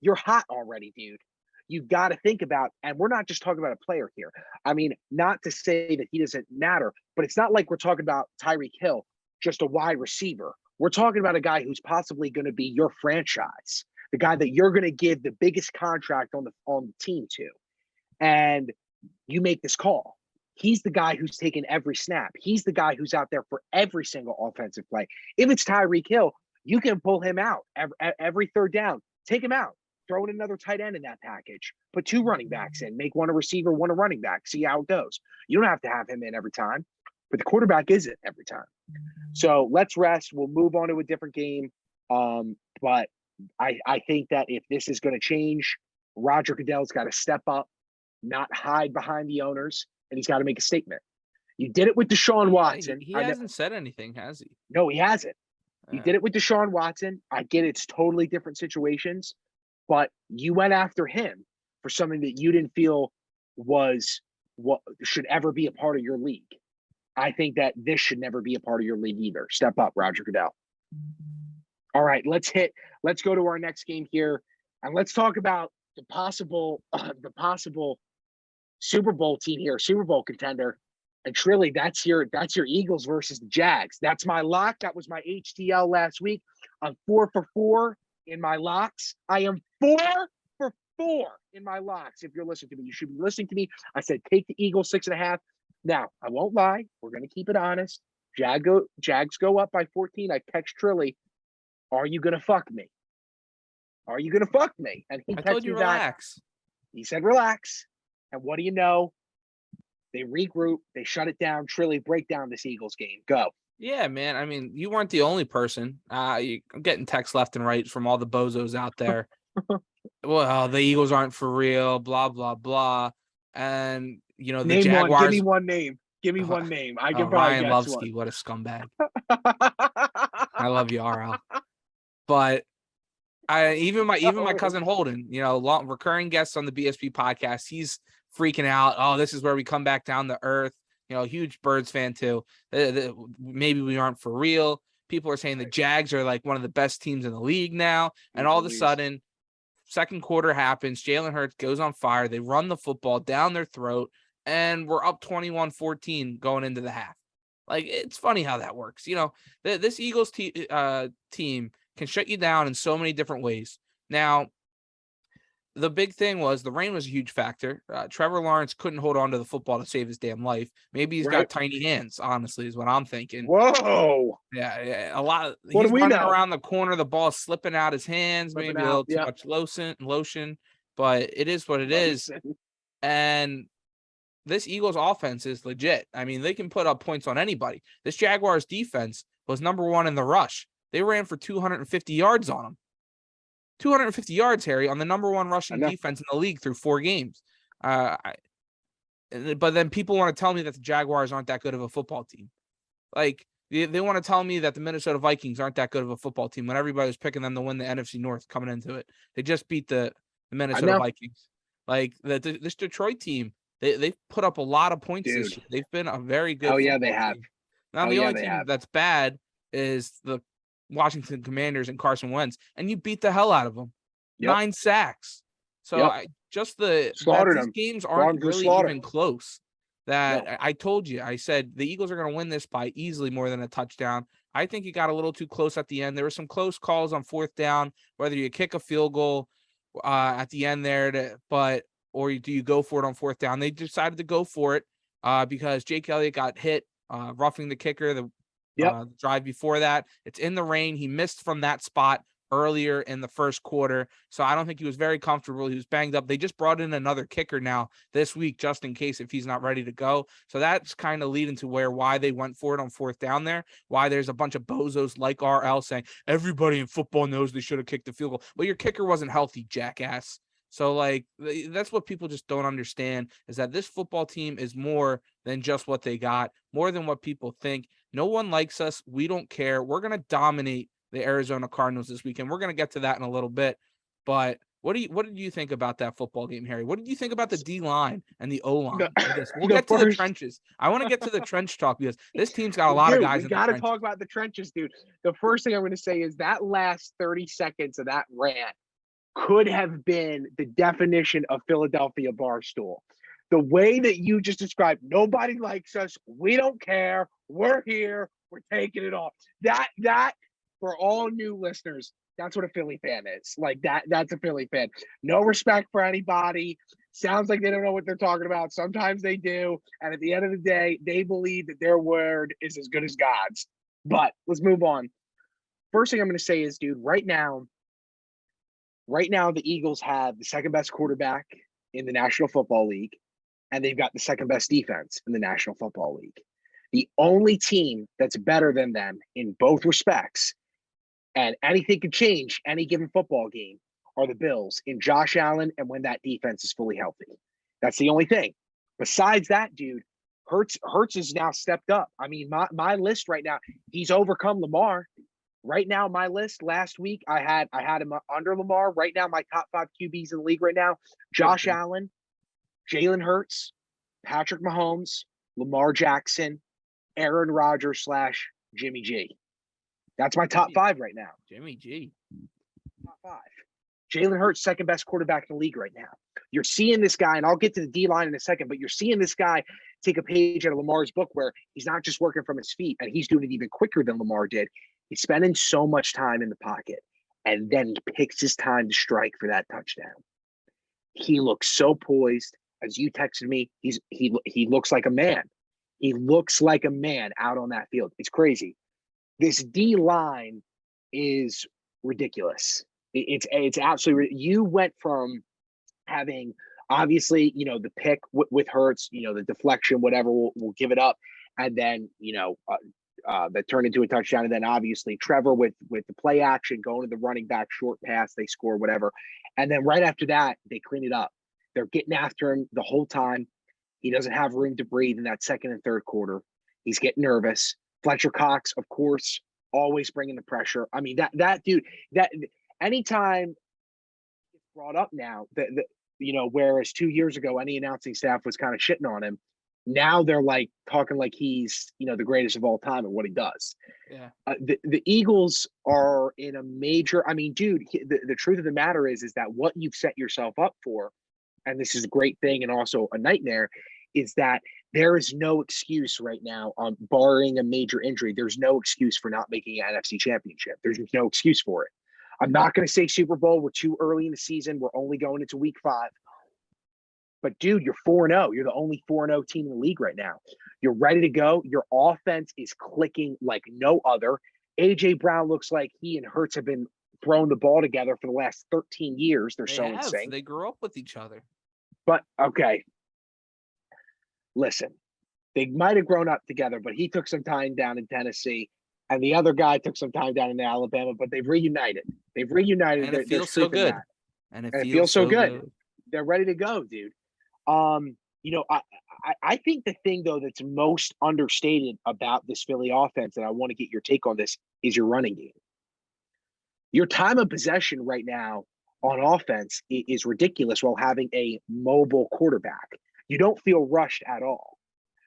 You're hot already, dude. You've got to think about, and we're not just talking about a player here. I mean, not to say that he doesn't matter, but it's not like we're talking about Tyreek Hill, just a wide receiver. We're talking about a guy who's possibly going to be your franchise, the guy that you're going to give the biggest contract on the team to. And you make this call. He's the guy who's taking every snap. He's the guy who's out there for every single offensive play. If it's Tyreek Hill, you can pull him out every third down. Take him out. Throw in another tight end in that package. Put 2 running backs in. Make one a receiver, one a running back. See how it goes. You don't have to have him in every time, but the quarterback isn't every time. So let's rest. We'll move on to a different game. But I think that if this is going to change, Roger Goodell's got to step up, not hide behind the owners, and he's got to make a statement. You did it with Deshaun Watson. He hasn't said anything, has he? No, he hasn't. You did it with Deshaun Watson. I get it's totally different situations, but you went after him for something that you didn't feel was what should ever be a part of your league. I think that this should never be a part of your league either. Step up, Roger Goodell. All right, let's go to our next game here, and let's talk about the possible Super Bowl team here, Super Bowl contender, And Trilly, that's your Eagles versus the Jags. That's my lock. That was my HTL last week. I'm 4 for 4 in my locks. I am 4 for 4 in my locks. If you're listening to me, you should be listening to me. I said take the Eagles 6.5. Now, I won't lie. We're going to keep it honest. Jags go up by 14. I text Trilly, are you going to fuck me? Are you going to fuck me? And he I told texted you me back. relax. He said, relax. And what do you know? They regroup. They shut it down. Trilly, break down this Eagles game. Go. Yeah, man. I mean, you weren't the only person. I'm getting texts left and right from all the bozos out there. Well, the Eagles aren't for real, blah, blah, blah. And, you know, the name Jaguars. One. Give me one name. Give me one name. I can probably Ryan guess Lovsky, one. what a scumbag. I love you, RL. But even my cousin Holden, you know, recurring guest on the BSP podcast, he's freaking out. Oh, this is where we come back down to earth. You know, huge Birds fan too. Maybe we aren't for real. People are saying the Jags are like one of the best teams in the league now. And all of a sudden, second quarter happens. Jalen Hurts goes on fire. They run the football down their throat, and we're up 21-14 going into the half. Like, it's funny how that works. You know, this Eagles team can shut you down in so many different ways. Now, the big thing was the rain was a huge factor. Trevor Lawrence couldn't hold on to the football to save his damn life. Maybe he's got tiny hands, honestly, is what I'm thinking. Whoa. Yeah, a lot. What he's do we running know? Around the corner, the ball slipping out his hands, maybe a little too much lotion, but it is what it is. And this Eagles offense is legit. I mean, they can put up points on anybody. This Jaguars defense was number 1 in the rush. They ran for 250 yards on them. 250 yards, Harry, on the number 1 rushing defense in the league through 4 games. But then people want to tell me that the Jaguars aren't that good of a football team. Like, they want to tell me that the Minnesota Vikings aren't that good of a football team when everybody was picking them to win the NFC North coming into it. They just beat the Minnesota Vikings. Like, this Detroit team, they've put up a lot of points this year. They've been a very good football they have. Team. Now, the only team that's bad is the Washington Commanders and Carson Wentz, and you beat the hell out of them. 9 sacks. So these games aren't really even close. I told you, I said the Eagles are going to win this by easily more than a touchdown. I think it got a little too close at the end. There were some close calls on 4th down, whether you kick a field goal at the end there, or do you go for it on 4th down? They decided to go for it because Jake Elliott got hit roughing the kicker. The drive before that, it's in the rain. He missed from that spot earlier in the first quarter, so I don't think he was very comfortable. He was banged up. They just brought in another kicker now this week just in case if he's not ready to go. So that's kind of leading to why they went for it on 4th down there, why there's a bunch of bozos like RL saying everybody in football knows they should have kicked the field goal. Well, your kicker wasn't healthy, jackass. So, like, that's what people just don't understand, is that this football team is more than just what they got, more than what people think. No one likes us. We don't care. We're going to dominate the Arizona Cardinals this weekend. We're going to get to that in a little bit. But what did you think about that football game, Harry? What did you think about the D-line and the O-line? We'll get to the trenches. I want to get to the trench talk because this team's got a lot of guys in the trenches. We got to talk about the trenches, dude. The first thing I'm going to say is that last 30 seconds of that rant could have been the definition of Philadelphia Barstool. The way that you just described, nobody likes us. We don't care. We're here. We're taking it off. That for all new listeners, that's what a Philly fan is. Like that's a Philly fan. No respect for anybody. Sounds like they don't know what they're talking about. Sometimes they do. And at the end of the day, they believe that their word is as good as God's. But let's move on. First thing I'm going to say is, dude, right now, the Eagles have the second best quarterback in the National Football League, and they've got the second best defense in the National Football League. The only team that's better than them in both respects, and anything can change any given football game, are the Bills in Josh Allen and when that defense is fully healthy. That's the only thing. Besides that, dude, Hurts has now stepped up. I mean, my list right now, he's overcome Lamar. Right now, my list last week, I had him under Lamar. Right now, my top 5 QBs in the league right now: Josh Allen, Jalen Hurts, Patrick Mahomes, Lamar Jackson, Aaron Rodgers / Jimmy G. That's my top 5 right now. Jimmy G. Top 5. Jalen Hurts, second best quarterback in the league right now. You're seeing this guy, and I'll get to the D-line in a second, but you're seeing this guy take a page out of Lamar's book where he's not just working from his feet, and he's doing it even quicker than Lamar did. He's spending so much time in the pocket, and then he picks his time to strike for that touchdown. He looks so poised. As you texted me, he looks like a man. He looks like a man out on that field. It's crazy. This D-line is ridiculous. It's absolutely. You went from having obviously, the pick with Hurts, the deflection, whatever, we'll give it up, and then that turned into a touchdown, and then obviously Trevor with the play action, going to the running back, short pass, they score, whatever, and then right after that they clean it up. They're getting after him the whole time. He doesn't have room to breathe in that second and third quarter. He's getting nervous. Fletcher Cox, of course, always bringing the pressure. I mean, that dude, that anytime it's brought up now, whereas 2 years ago, any announcing staff was kind of shitting on him. Now they're like talking like he's, the greatest of all time at what he does. Yeah. The Eagles are in a major, dude, the truth of the matter is that what you've set yourself up for, and this is a great thing and also a nightmare, is that there is no excuse right now, barring a major injury. There's no excuse for not making an NFC championship. There's no excuse for it. I'm not going to say Super Bowl. We're too early in the season. We're only going into week 5. But, dude, you're 4-0. You're the only 4-0 team in the league right now. You're ready to go. Your offense is clicking like no other. A.J. Brown looks like he and Hurts have been throwing the ball together for the last 13 years. They're so insane. They grew up with each other. But, okay. Listen, they might have grown up together, but he took some time down in Tennessee, and the other guy took some time down in Alabama, but they've reunited. And it feels so good. And it feels so good. They're ready to go, dude. I think the thing, though, that's most understated about this Philly offense, and I want to get your take on this, is your running game. Your time of possession right now on offense is ridiculous while having a mobile quarterback. You don't feel rushed at all.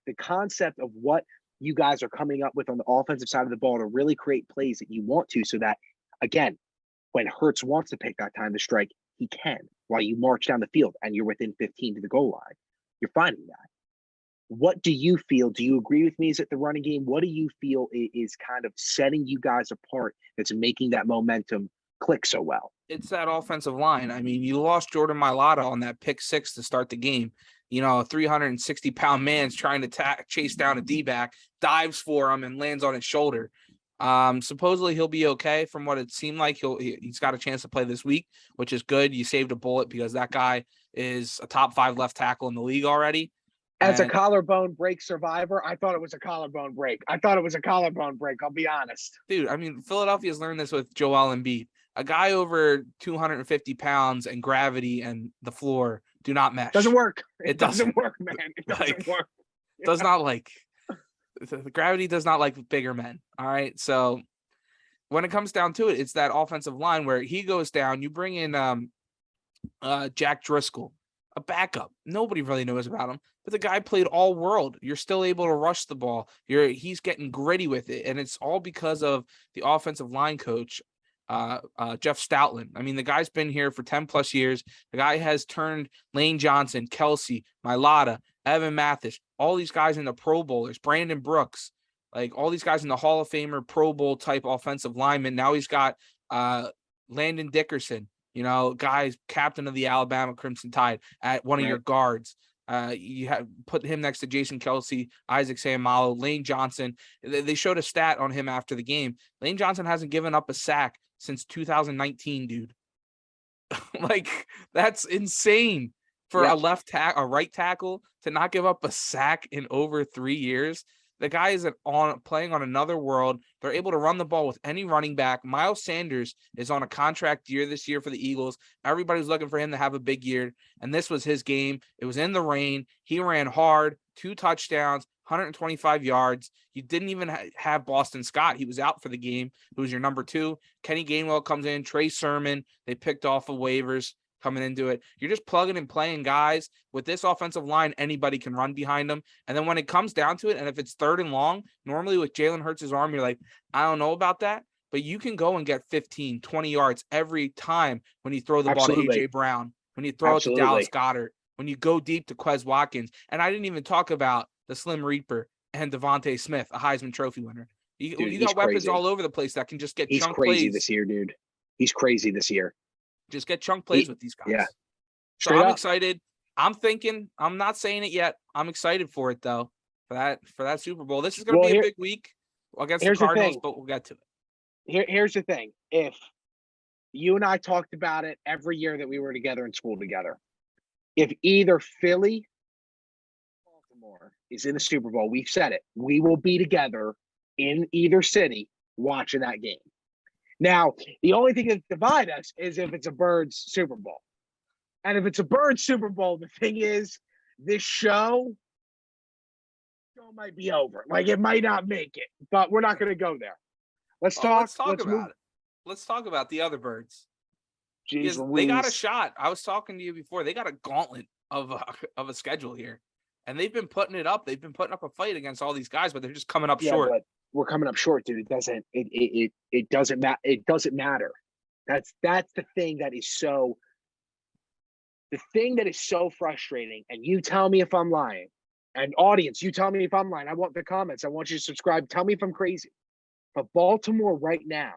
The concept of what you guys are coming up with on the offensive side of the ball to really create plays that you want to, so that, again, when Hurts wants to pick that time to strike, he can, while you march down the field and you're within 15 to the goal line. You're finding that. What do you feel? Do you agree with me? Is it the running game? What do you feel is kind of setting you guys apart that's making that momentum click so well? It's that offensive line. You lost Jordan Mailata on that pick 6 to start the game. A 360-pound man's trying to chase down a D-back, dives for him and lands on his shoulder. Supposedly he'll be okay. From what it seemed like, he's got a chance to play this week, which is good. You saved a bullet because that guy is a top 5 left tackle in the league already. As a collarbone break survivor, I thought it was a collarbone break. I'll be honest. Dude, Philadelphia's learned this with Joel Embiid. A guy over 250 pounds and gravity and the floor do not mesh. Doesn't work. It doesn't work, man. It doesn't work. Does not like. The gravity does not like bigger men. All right. So when it comes down to it, it's that offensive line where he goes down. You bring in Jack Driscoll, a backup. Nobody really knows about him, but the guy played all world. You're still able to rush the ball. He's getting gritty with it. And it's all because of the offensive line coach, Jeff Stoutland. The guy's been here for 10 plus years. The guy has turned Lane Johnson, Kelsey, Mailata, Evan Mathis, all these guys into Pro Bowlers, Brandon Brooks, like all these guys in the Hall of Famer, Pro Bowl type offensive lineman. Now he's got Landon Dickerson, guys, captain of the Alabama Crimson Tide at one of your guards. You have put him next to Jason Kelsey, Isaac Seumalo, Lane Johnson. They showed a stat on him after the game. Lane Johnson hasn't given up a sack since 2019, dude. That's insane for a right tackle to not give up a sack in over 3 years. The guy is playing on another world. They're able to run the ball with any running back. Miles Sanders is on a contract year this year for the Eagles. Everybody's looking for him to have a big year, and this was his game. It was in the rain. He ran hard, 2 touchdowns, 125 yards. You didn't even have Boston Scott. He was out for the game. Who was your number 2? Kenny Gainwell comes in. Trey Sermon, they picked off of waivers coming into it. You're just plugging and playing guys. With this offensive line, anybody can run behind them. And then when it comes down to it, and if it's 3rd and long, normally with Jalen Hurts' arm, you're like, I don't know about that. But you can go and get 15, 20 yards every time when you throw the ball to A.J. Brown. when you throw it to Dallas Goedert, when you go deep to Quez Watkins. And I didn't even talk about the Slim Reaper and Devontae Smith, a Heisman Trophy winner. You got weapons all over the place that can just get chunk plays. He's crazy this year, dude. He's crazy this year. Just get chunk plays with these guys. Yeah. So I'm excited. I'm not saying it yet. I'm excited for it, though, for that Super Bowl. This is going to be a big week against the Cardinals, but we'll get to it. Here's the thing. If you and I talked about it every year that we were together in school together, if either Philly or Baltimore is in the Super Bowl, we've said it, we will be together in either city watching that game. Now, the only thing that divides us is if it's a Birds Super Bowl. And if it's a Birds Super Bowl, the thing is, this show might be over. Like, it might not make it, but we're not going to go there. Let's talk about it. Let's talk about the other Birds. Jeez, they got a shot. I was talking to you before. They got a gauntlet of a schedule here, and they've been putting it up. They've been putting up a fight against all these guys, but they're just coming up short. But we're coming up short, dude. It doesn't matter. It doesn't matter. That's the thing that is so. The thing that is so frustrating, and you tell me if I'm lying, and audience, you tell me if I'm lying. I want the comments. I want you to subscribe. Tell me if I'm crazy. But Baltimore right now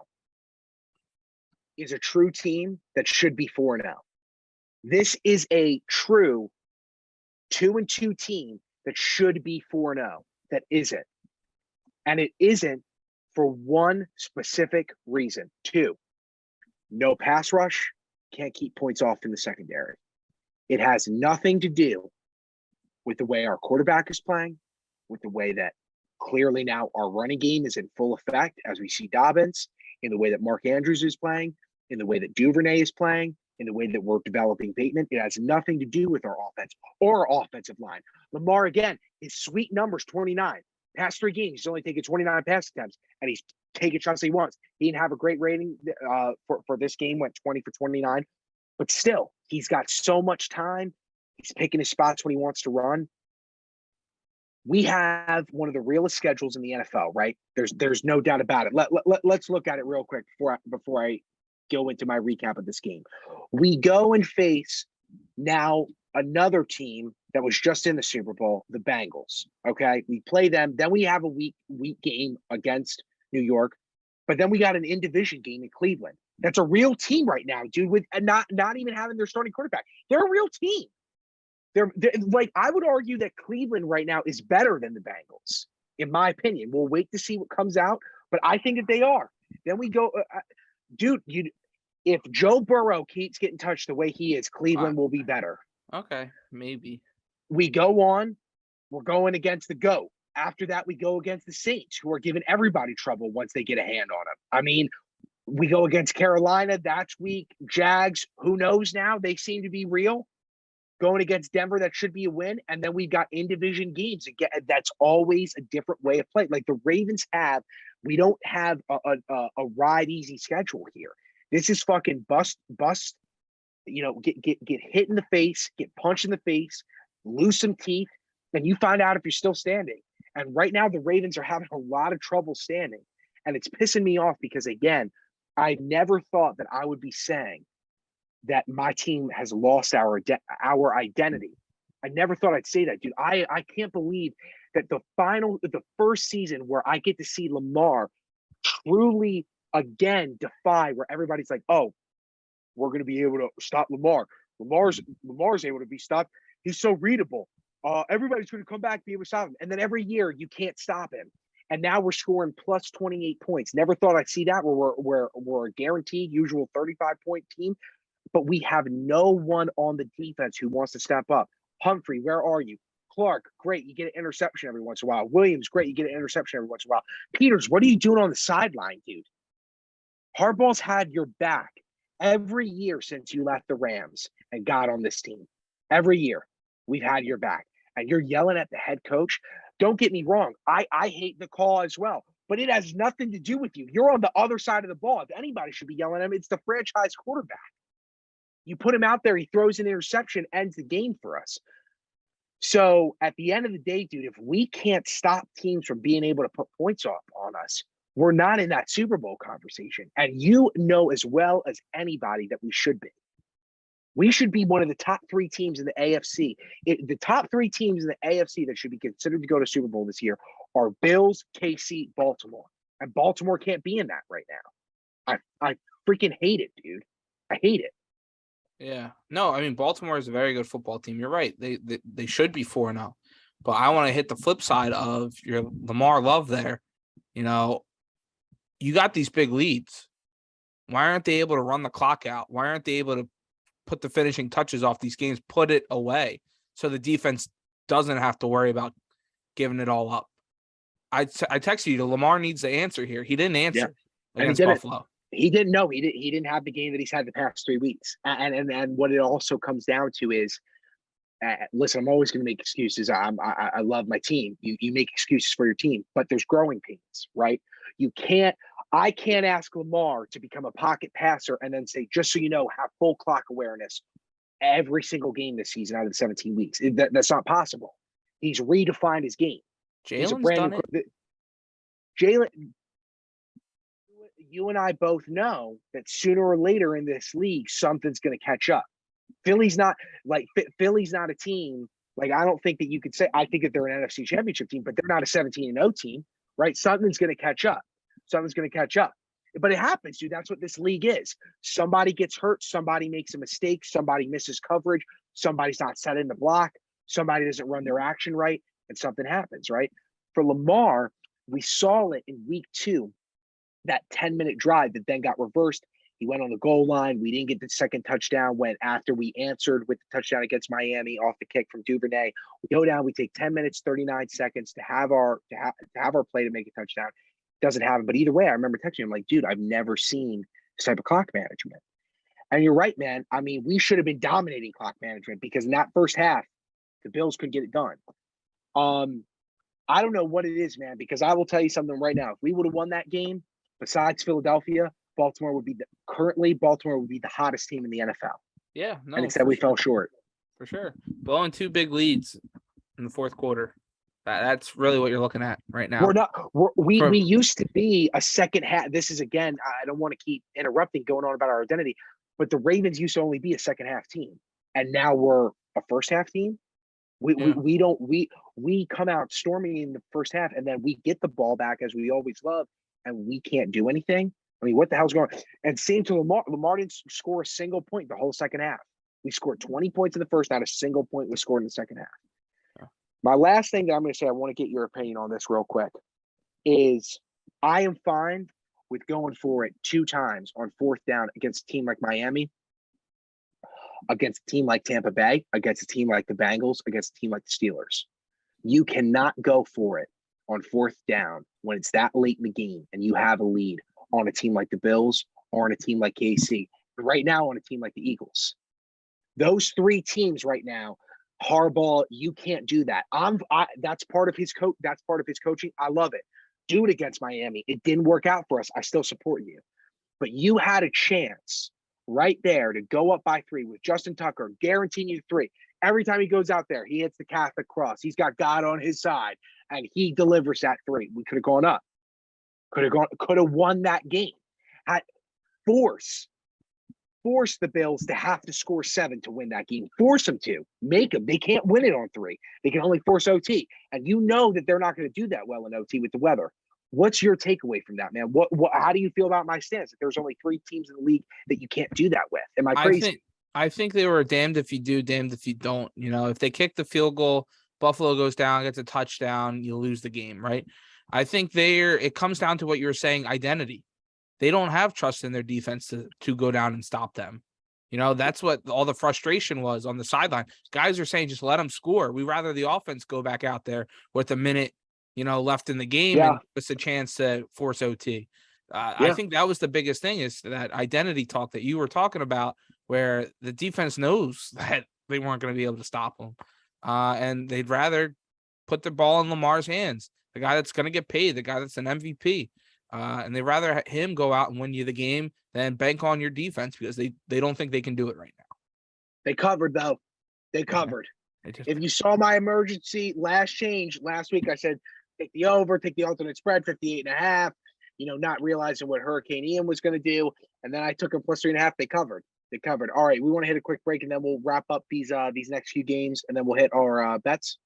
is a true team that should be 4-0. This is a true 2-2 team that should be 4-0. That isn't. And it isn't for one specific reason. 2, no pass rush, can't keep points off in the secondary. It has nothing to do with the way our quarterback is playing, with the way that clearly now our running game is in full effect as we see Dobbins, in the way that Mark Andrews is playing, in the way that Duvernay is playing, in the way that we're developing Bateman. It has nothing to do with our offense or our offensive line. Lamar, again, his sweet numbers, 29. Past 3 games, he's only taken 29 pass attempts, and he's taking shots he wants. He didn't have a great rating for this game, went 20 for 29. But still, he's got so much time. He's picking his spots when he wants to run. We have one of the realest schedules in the NFL, right? There's no doubt about it. Let's look at it real quick before I go into my recap of this game. We go and face now another team that was just in the Super Bowl, the Bengals. Okay, we play them. Then we have a week game against New York, but then we got an in-division game in Cleveland. That's a real team right now, dude, with not even having their starting quarterback. They're a real team. They're like, I would argue that Cleveland right now is better than the Bengals, in my opinion. We'll wait to see what comes out, but I think that they are. Then we go, dude, if Joe Burrow keeps getting touched the way he is, Cleveland will be better. Okay, maybe. We go on, we're going against the GOAT. After that, we go against the Saints, who are giving everybody trouble once they get a hand on them. I mean, we go against Carolina. That's weak. Jags, who knows now? They seem to be real. Going against Denver, that should be a win. And then we've got in-division games. Again, that's always a different way of playing. Like the Ravens have, we don't have a ride easy schedule here. This is fucking bust, get hit in the face, get punched in the face, lose some teeth, and you find out if you're still standing. And right now the Ravens are having a lot of trouble standing. And it's pissing me off because, again, I never thought that I would be saying that my team has lost our identity. I never thought I'd say that, dude. I can't believe that the first season where I get to see Lamar truly again defy, where everybody's like, oh, we're going to be able to stop Lamar. Lamar's able to be stopped. He's so readable. Everybody's going to come back, be able to stop him. And then every year you can't stop him. And now we're scoring plus 28 points. Never thought I'd see that where we're a guaranteed usual 35-point team, but we have no one on the defense who wants to step up. Humphrey, where are you? Clark, great. You get an interception every once in a while. Williams, great. You get an interception every once in a while. Peters, what are you doing on the sideline, dude? Harbaugh's had your back every year since you left the Rams and got on this team. Every year we've had your back. And you're yelling at the head coach. Don't get me wrong. I hate the call as well, but it has nothing to do with you. You're on the other side of the ball. If anybody should be yelling at him, it's the franchise quarterback. You put him out there, he throws an interception, ends the game for us. So at the end of the day, dude, if we can't stop teams from being able to put points up on us, we're not in that Super Bowl conversation. And you know as well as anybody that we should be. We should be one of the top 3 teams in the AFC. The top 3 teams in the AFC that should be considered to go to Super Bowl this year are Bills, KC, Baltimore. And Baltimore can't be in that right now. I freaking hate it, dude. I hate it. Yeah. No, I mean, Baltimore is a very good football team. You're right. They should be 4-0. But I want to hit the flip side of your Lamar Love there. You know, you got these big leads. Why aren't they able to run the clock out? Why aren't they able to put the finishing touches off these games, put it away so the defense doesn't have to worry about giving it all up? I texted you, Lamar needs the answer here. He didn't answer against Buffalo. He didn't know. He didn't have the game that he's had the past 3 weeks. And what it also comes down to is, listen, I'm always going to make excuses. I love my team. You make excuses for your team, but there's growing pains, right? I can't ask Lamar to become a pocket passer and then say, just so you know, have full clock awareness every single game this season out of the 17 weeks. That's not possible. He's redefined his game. Jalen's done it. Jalen, you and I both know that sooner or later in this league, something's going to catch up. Philly's not a team. Like, I don't think that you could say, I think that they're an NFC championship team, but they're not a 17-0 team, right? Something's going to catch up. But it happens, dude. That's what this league is. Somebody gets hurt. Somebody makes a mistake. Somebody misses coverage. Somebody's not set in the block. Somebody doesn't run their action right, and something happens, right? For Lamar, we saw it in week 2, that 10-minute drive that then got reversed. He went on the goal line. We didn't get the second touchdown when after we answered with the touchdown against Miami off the kick from Duvernay. We go down. We take 10 minutes, 39 seconds to have our play to make a touchdown. Doesn't happen. But either way, I remember texting him like, dude, I've never seen this type of clock management. And you're right, man. I mean, we should have been dominating clock management because in that first half, the Bills could get it done. I don't know what it is, man, because I will tell you something right now. If we would have won that game, besides Philadelphia, Baltimore would be the hottest team in the NFL. Yeah, no, and instead we fell short. For sure. Blowing 2 big leads in the fourth quarter. That's really what you're looking at right now. We used to be a second half. This is, again, I don't want to keep interrupting going on about our identity, but the Ravens used to only be a second half team, and now we're a first half team. We come out storming in the first half, and then we get the ball back as we always love, and we can't do anything. I mean, what the hell's going on? And same to Lamar. Lamar didn't score a single point the whole second half. We scored 20 points in the first, not a single point was scored in the second half. My last thing that I'm going to say, I want to get your opinion on this real quick, is I am fine with going for it 2 times on 4th down against a team like Miami, against a team like Tampa Bay, against a team like the Bengals, against a team like the Steelers. You cannot go for it on 4th down when it's that late in the game and you have a lead on a team like the Bills or on a team like KC. Right now on a team like the Eagles. Those 3 teams right now, Harbaugh, you can't do that. That's part of his That's part of his coaching. I love it. Do it against Miami. It didn't work out for us. I still support you. But you had a chance right there to go up by 3 with Justin Tucker, guaranteeing you 3. Every time he goes out there, he hits the Catholic cross. He's got God on his side, and he delivers that 3. We could have gone up. Could have won that game. Force the Bills to have to score 7 to win that game. Force them to. Make them. They can't win it on 3. They can only force OT. And you know that they're not going to do that well in OT with the weather. What's your takeaway from that, man? How do you feel about my stance? That there's only 3 teams in the league that you can't do that with? Am I crazy? I think they were damned if you do, damned if you don't. You know, if they kick the field goal, Buffalo goes down, gets a touchdown, you lose the game, right? I think it comes down to what you were saying, identity. They don't have trust in their defense to go down and stop them. You know, that's what all the frustration was on the sideline. Guys are saying, just let them score. We rather the offense go back out there with a minute, left in the game and give us a chance to force OT. I think that was the biggest thing, is that identity talk that you were talking about, where the defense knows that they weren't going to be able to stop them. And they'd rather put the ball in Lamar's hands, the guy that's going to get paid, the guy that's an MVP. And they'd rather him go out and win you the game than bank on your defense, because they don't think they can do it right now. They covered, though. They covered. If you saw my emergency last week, I said, take the over, take the alternate spread, 58.5, not realizing what Hurricane Ian was going to do. And then I took him plus 3.5. They covered. They covered. All right, we want to hit a quick break, and then we'll wrap up these next few games, and then we'll hit our bets.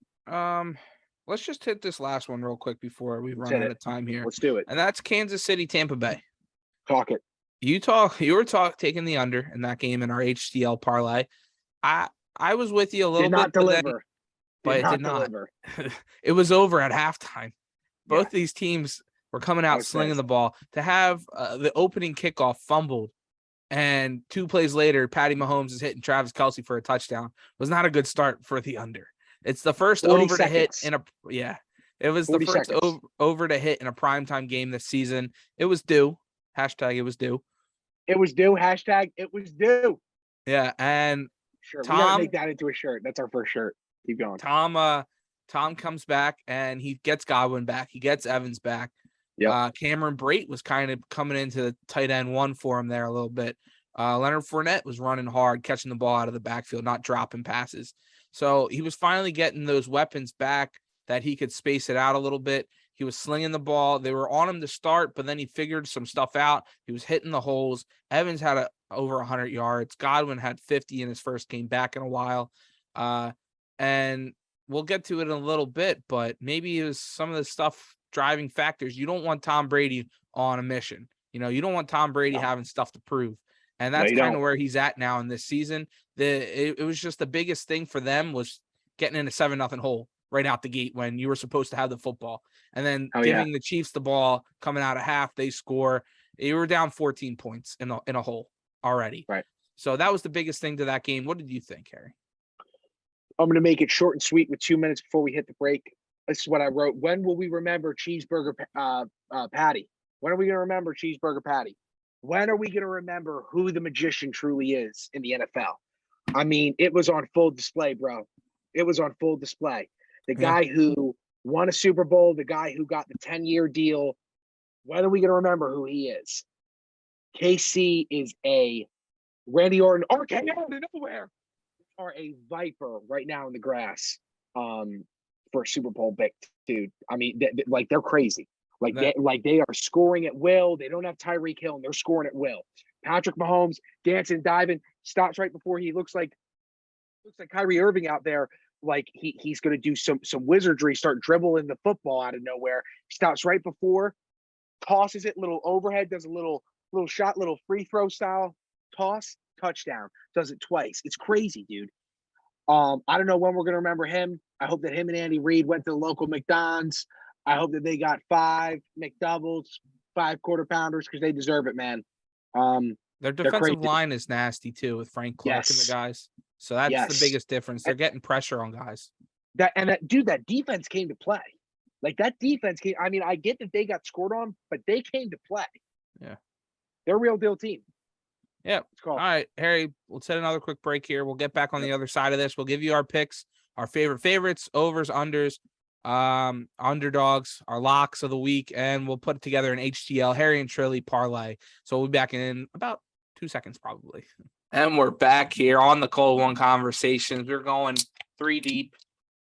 Let's just hit this last one real quick before we run out of time here. Let's do it. And that's Kansas City, Tampa Bay. Talk it. You were taking the under in that game in our HDL parlay. I was with you a little bit. Did not deliver. But it did not. It was over at halftime. Both these teams were coming out slinging the ball. To have the opening kickoff fumbled, and 2 plays later, Patty Mahomes is hitting Travis Kelce for a touchdown, was not a good start for the under. It's the first over to hit in it was the first over to hit in a primetime game this season. It was due. Hashtag it was due. It was due. Hashtag it was due. Yeah, and sure, we gotta make that into a shirt. That's our first shirt. Keep going. Tom comes back and he gets Godwin back. He gets Evans back. Yeah. Cameron Brate was kind of coming into the tight end 1 for him there a little bit. Leonard Fournette was running hard, catching the ball out of the backfield, not dropping passes. So he was finally getting those weapons back that he could space it out a little bit. He was slinging the ball. They were on him to start, but then he figured some stuff out. He was hitting the holes. Evans had over 100 yards. Godwin had 50 in his first game back in a while. And we'll get to it in a little bit, but maybe it was some of the stuff driving factors. You don't want Tom Brady on a mission. You don't want Tom Brady having stuff to prove. And that's kind of where he's at now in this season. It was just the biggest thing for them was getting in a 7-0 hole right out the gate when you were supposed to have the football. And then giving the Chiefs the ball coming out of half, they score. You were down 14 points in a hole already. Right. So that was the biggest thing to that game. What did you think, Harry? I'm going to make it short and sweet with 2 minutes before we hit the break. This is what I wrote. When will we remember Cheeseburger Patty? When are we going to remember Cheeseburger Patty? When are we going to remember who the magician truly is in the NFL? I mean, it was on full display, bro. It was on full display. The guy who won a Super Bowl, the guy who got the 10-year deal. When are we going to remember who he is? KC is a Randy Orton RKO out of nowhere. Are a viper right now in the grass for a Super Bowl big dude. I mean, they're crazy. They are scoring at will. They don't have Tyreek Hill, and they're scoring at will. Patrick Mahomes dancing, diving, stops right before he looks like Kyrie Irving out there. Like he's going to do some wizardry, start dribbling the football out of nowhere. Stops right before, tosses it, little overhead, does a little shot, little free throw style toss, touchdown. Does it twice. It's crazy, dude. I don't know when we're going to remember him. I hope that him and Andy Reid went to the local McDonald's. I hope that they got 5 McDoubles, 5 quarter pounders, because they deserve it, man. Their defensive line is nasty too with Frank Clark and the guys. So that's the biggest difference. They're getting pressure on guys. That defense came to play. Like that defense came. I mean, I get that they got scored on, but they came to play. Yeah. They're a real deal team. Yeah. All right, Harry, let's hit another quick break here. We'll get back on the other side of this. We'll give you our picks, our favorites, overs, unders, underdogs, our locks of the week, and we'll put it together an HTL Harry and Trilly parlay. So we'll be back in about 2 seconds probably. And we're back here on the Cold One Conversations. We're going 3 deep.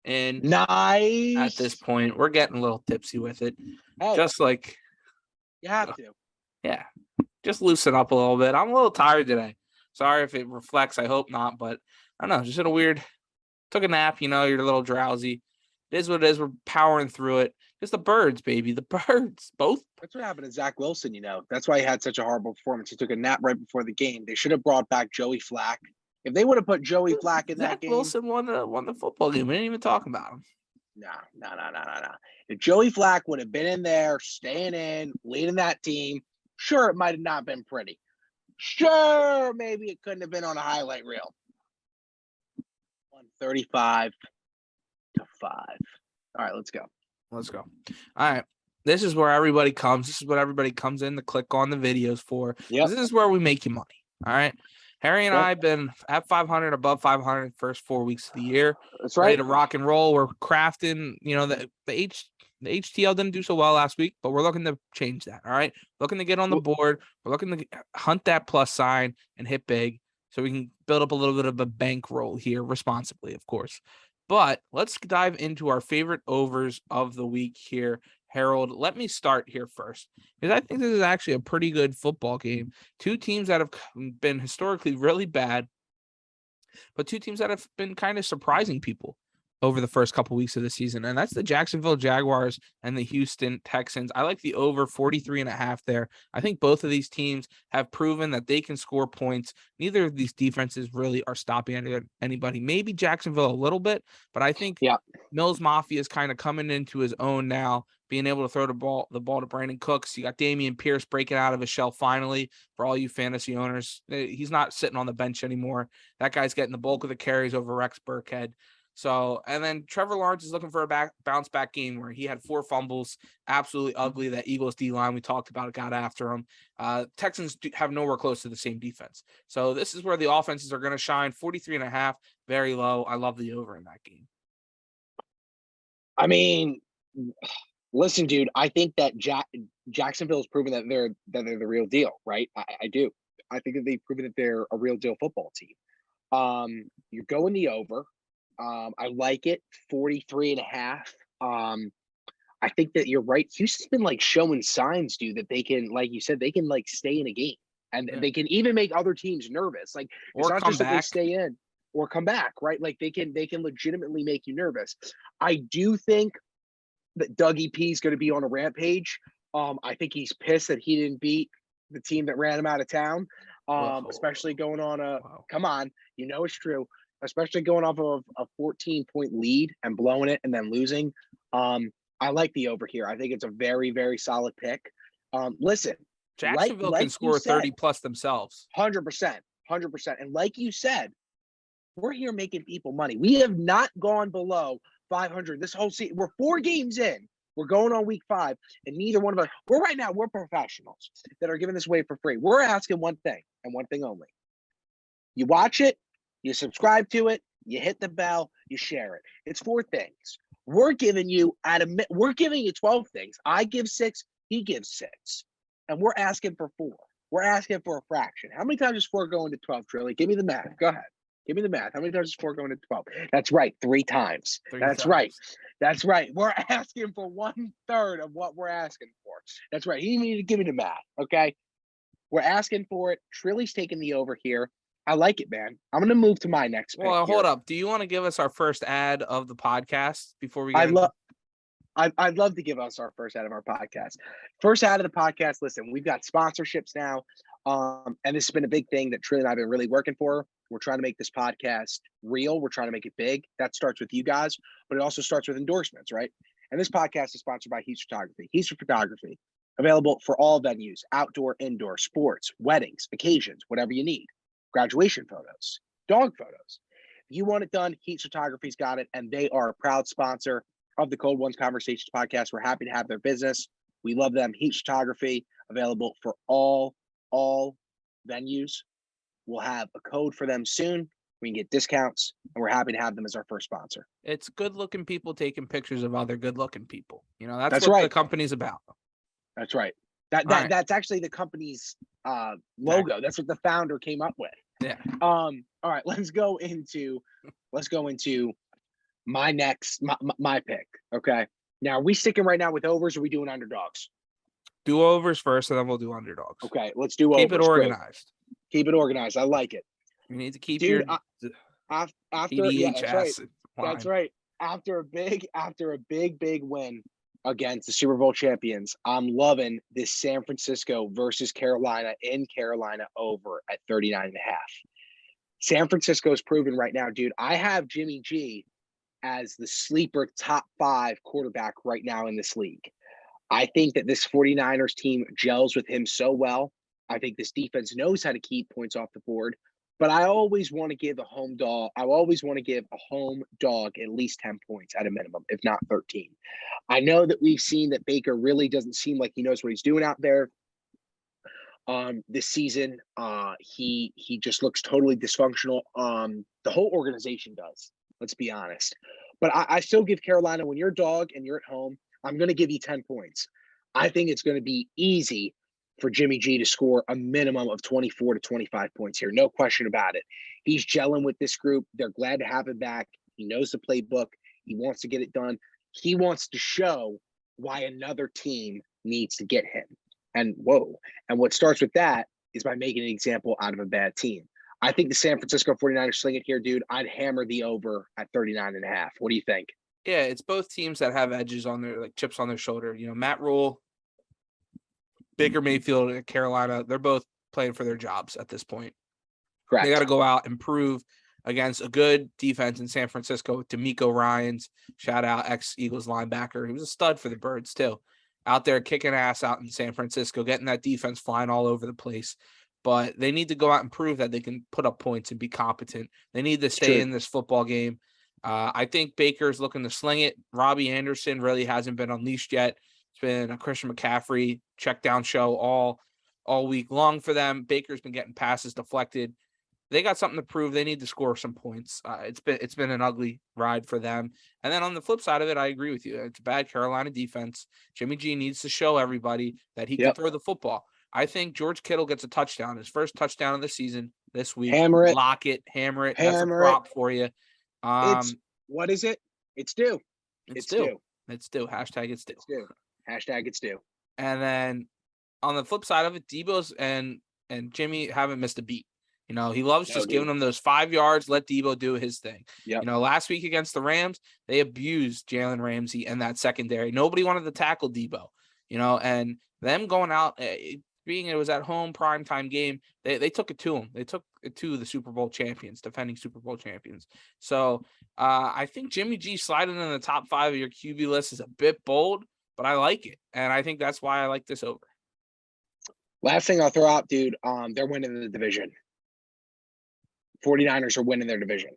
And nice. At this point, we're getting a little tipsy with it. Hey, just like you have to. Yeah. Just loosen up a little bit. I'm a little tired today. Sorry if it reflects. I hope not. But I don't know. Just in a weird. Took a nap. You're a little drowsy. It is what it is. We're powering through it. Just the birds, baby. The birds. Both. That's what happened to Zach Wilson, That's why he had such a horrible performance. He took a nap right before the game. They should have brought back Joey Flacco. If they would have put Joey Flacco in that game. Zach Wilson won the football game. We didn't even talk about him. No. If Joey Flacco would have been in there, staying in, leading that team, sure, it might have not been pretty. Sure, maybe it couldn't have been on a highlight reel. 135-5. All right, let's go. All right. This is where everybody comes. This is what everybody comes in to click on the videos for. Yep. This is where we make you money. All right. Harry and I have been at 500, above 500 first 4 weeks of the year. That's right. Ready to rock and roll. We're crafting, the HTL didn't do so well last week, but we're looking to change that. All right. Looking to get on the board. We're looking to hunt that plus sign and hit big so we can build up a little bit of a bankroll here responsibly, of course. But let's dive into our favorite overs of the week here. Harold, let me start here first, because I think this is actually a pretty good football game. Two teams that have been historically really bad, but two teams that have been kind of surprising people over the first couple weeks of the season, and that's the Jacksonville Jaguars and the Houston Texans. I like the over 43.5 there. I think both of these teams have proven that they can score points. Neither of these defenses really are stopping anybody. Maybe Jacksonville a little bit, but I think Mills Mafia is kind of coming into his own now, being able to throw the ball to Brandon Cooks. You got Dameon Pierce breaking out of his shell finally for all you fantasy owners. He's not sitting on the bench anymore. That guy's getting the bulk of the carries over Rex Burkhead. So, and then Trevor Lawrence is looking for a bounce back game where he had 4 fumbles, absolutely ugly. That Eagles D line we talked about got after him. Texans have nowhere close to the same defense. So this is where the offenses are going to shine. 43.5, very low. I love the over in that game. I mean, listen, dude, I think that Jacksonville has proven that they're the real deal, right? I do. I think that they've proven that they're a real deal football team. You're going the over. I like it, 43.5. I think that you're right. Houston's been like showing signs, dude, that they can, like you said, they can like stay in a game, and they can even make other teams nervous. Like, it's not just that they stay in or come back, right? Like they can legitimately make you nervous. I do think that Dougie P is going to be on a rampage. I think he's pissed that he didn't beat the team that ran him out of town. Especially going on come on, you know it's true. Especially going off of a 14-point lead and blowing it and then losing. I like the over here. I think it's a very, very solid pick. Listen, Jacksonville can score 30 plus themselves. 100%. And like you said, we're here making people money. We have not gone below 500 this whole season. We're 4 games in. We're going on week 5, and neither one of us, we're professionals that are giving this away for free. We're asking one thing and one thing only. You watch it, you subscribe to it, you hit the bell, you share it. It's 4 things. We're giving you 12 things. I give 6, he gives 6. And we're asking for 4. We're asking for a fraction. How many times does 4 go into 12, Trilly? Give me the math. Go ahead. Give me the math. How many times does 4 go into 12? That's right. 3 times. That's right. We're asking for 1/3 of what we're asking for. That's right. He needed to give me the math. Okay. We're asking for it. Trilly's taking the over here. I like it, man. I'm going to move to my next pick. Well, hold up. Do you want to give us our first ad of the podcast before we get I'd love to give us our first ad of our podcast. First ad of the podcast. Listen, we've got sponsorships now. And this has been a big thing that Trilly and I have been really working for. We're trying to make this podcast real. We're trying to make it big. That starts with you guys, but it also starts with endorsements, right? And this podcast is sponsored by Heaps Photography. Heaps Photography, available for all venues, outdoor, indoor, sports, weddings, occasions, whatever you need. Graduation photos, dog photos. If you want it done, Heaps Photography's got it, and they are a proud sponsor of the Cold Ones Conversations podcast. We're happy to have their business. We love them. Heaps Photography, available for all venues. We'll have a code for them soon. We can get discounts, and we're happy to have them as our first sponsor. It's good-looking people taking pictures of other good-looking people. You know, that's what the company's about. That's right. That's actually the company's logo. That's what the founder came up with. Yeah. All right, let's go into my next my pick. Okay. Now, are we sticking right now with overs, or are we doing underdogs? Do overs first, and then we'll do underdogs. Okay, let's do overs. Keep it organized. Keep it organized. I like it. You need to keep your after that's right. After a big win against the Super Bowl champions, I'm loving this San Francisco versus Carolina in Carolina over at 39.5. San Francisco's proven right now, dude. I have Jimmy G as the sleeper top 5 quarterback right now in this league. I think that this 49ers team gels with him so well. I think this defense knows how to keep points off the board, but I always want to give a home dog. I always want to give a home dog at least 10 points at a minimum, if not 13. I know that we've seen that Baker really doesn't seem like he knows what he's doing out there. This season, he just looks totally dysfunctional. The whole organization does. Let's be honest. But I still give Carolina, when you're a dog and you're at home, I'm going to give you 10 points. I think it's going to be easy for Jimmy G to score a minimum of 24 to 25 points here. No question about it. He's gelling with this group. They're glad to have him back. He knows the playbook. He wants to get it done. He wants to show why another team needs to get him. And what starts with that is by making an example out of a bad team. I think the San Francisco 49ers sling it here, dude. I'd hammer the over at 39.5. What do you think? Yeah, it's both teams that have edges on their chips on their shoulder. Matt Rule, Baker Mayfield, and Carolina, they're both playing for their jobs at this point. Correct. They got to go out and prove against a good defense in San Francisco. D'Amico Ryans, shout out, ex-Eagles linebacker. He was a stud for the Birds too. Out there kicking ass out in San Francisco, getting that defense flying all over the place. But they need to go out and prove that they can put up points and be competent. They need to stay in this football game. I think Baker's looking to sling it. Robbie Anderson really hasn't been unleashed yet. It's been a Christian McCaffrey check down show all week long for them. Baker's been getting passes deflected. They got something to prove. They need to score some points. It's been an ugly ride for them. And then on the flip side of it, I agree with you. It's a bad Carolina defense. Jimmy G needs to show everybody that he can throw the football. I think George Kittle gets a touchdown, his first touchdown of the season this week. Hammer it. Lock it. Hammer it. That's a prop for you. What is it? It's due. It's due. It's due. Hashtag it's due. It's due. Hashtag it's due. And then on the flip side of it, Debo's and Jimmy haven't missed a beat. He loves giving them those 5 yards, let Debo do his thing. Yep. Last week against the Rams, they abused Jalen Ramsey and that secondary. Nobody wanted to tackle Debo, and them going out, being it was at home primetime game, they took it to him. They took it to the Super Bowl champions, defending Super Bowl champions. So I think Jimmy G sliding in the top 5 of your QB list is a bit bold, but I like it. And I think that's why I like this over. Last thing I'll throw out, dude, they're winning the division. 49ers are winning their division.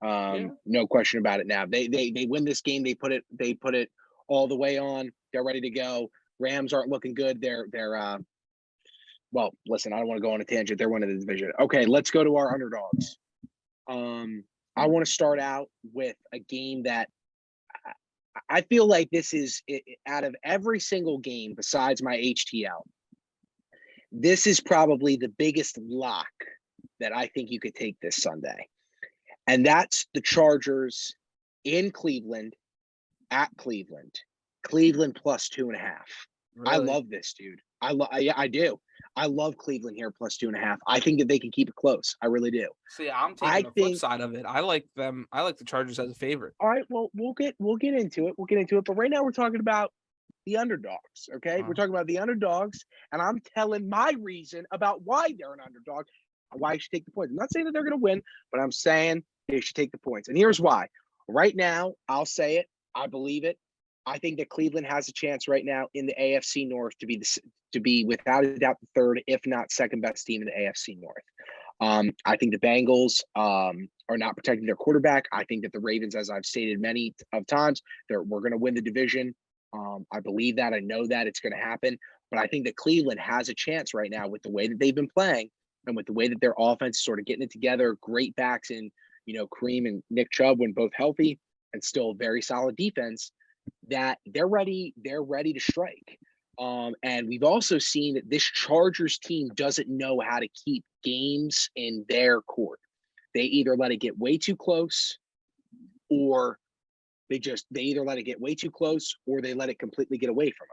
No question about it now. They win this game. They put it all the way on. They're ready to go. Rams aren't looking good. They're well, listen, I don't want to go on a tangent. They're winning the division. Okay, let's go to our underdogs. I want to start out with a game that I feel like this is, out of every single game besides my HTL, this is probably the biggest lock that I think you could take this Sunday. And that's the Chargers in Cleveland at Cleveland. Cleveland plus 2.5. Really? I love this, dude. I do. I love Cleveland here plus 2.5. I think that they can keep it close. I really do. See, I'm taking the flip side of it. I like them. I like the Chargers as a favorite. All right. Well, we'll get into it. But right now we're talking about the underdogs. Okay. We're talking about the underdogs, and I'm telling my reason about why they're an underdog, why you should take the points. I'm not saying that they're going to win, but I'm saying they should take the points. And here's why. Right now, I'll say it. I believe it. I think that Cleveland has a chance right now in the AFC North to be without a doubt the third, if not second best team in the AFC North. I think the Bengals are not protecting their quarterback. I think that the Ravens, as I've stated many of times, we're going to win the division. I believe that. I know that it's going to happen. But I think that Cleveland has a chance right now with the way that they've been playing and with the way that their offense is sort of getting it together. Great backs in, Kareem and Nick Chubb when both healthy, and still a very solid defense, that they're ready to strike. And we've also seen that this Chargers team doesn't know how to keep games in their court. They either let it get way too close, or they either let it get way too close, or they let it completely get away from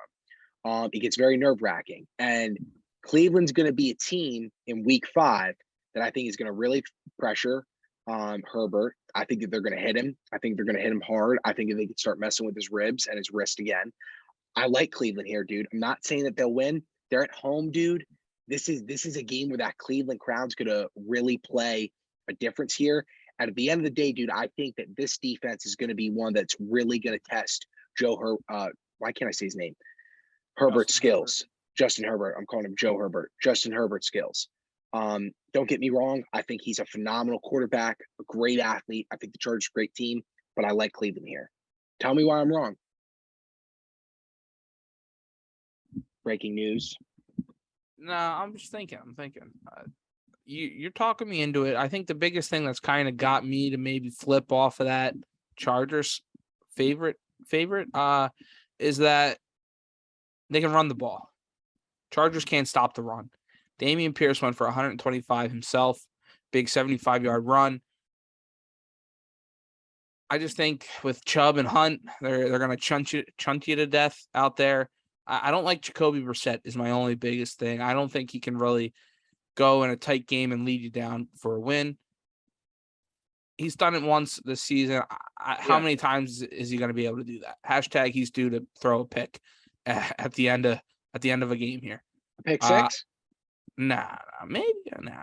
them. It gets very nerve-wracking. And Cleveland's going to be a team in week 5 that I think is going to really pressure Herbert. I think that they're going to hit him. I think they're going to hit him hard. I think that they could start messing with his ribs and his wrist again. I like Cleveland here, dude. I'm not saying that they'll win. They're at home, dude. This is a game where that Cleveland crowd's going to really play a difference here. And at the end of the day, dude, I think that this defense is going to be one that's really going to test why can't I say his name? Herbert's skills. Justin Herbert. I'm calling him Joe Herbert. Justin Herbert's skills. Don't get me wrong. I think he's a phenomenal quarterback, a great athlete. I think the Chargers are a great team, but I like Cleveland here. Tell me why I'm wrong. Breaking news. No, I'm just thinking. You're talking me into it. I think the biggest thing that's kind of got me to maybe flip off of that Chargers favorite is that they can run the ball. Chargers can't stop the run. Dameon Pierce went for 125 himself, big 75-yard run. I just think with Chubb and Hunt, they're going to chunt you to death out there. I don't like Jacoby Brissett is my only biggest thing. I don't think he can really go in a tight game and lead you down for a win. He's done it once this season. How many times is he going to be able to do that? Hashtag he's due to throw a pick at the end of a game here. Pick six? Nah, maybe. Nah.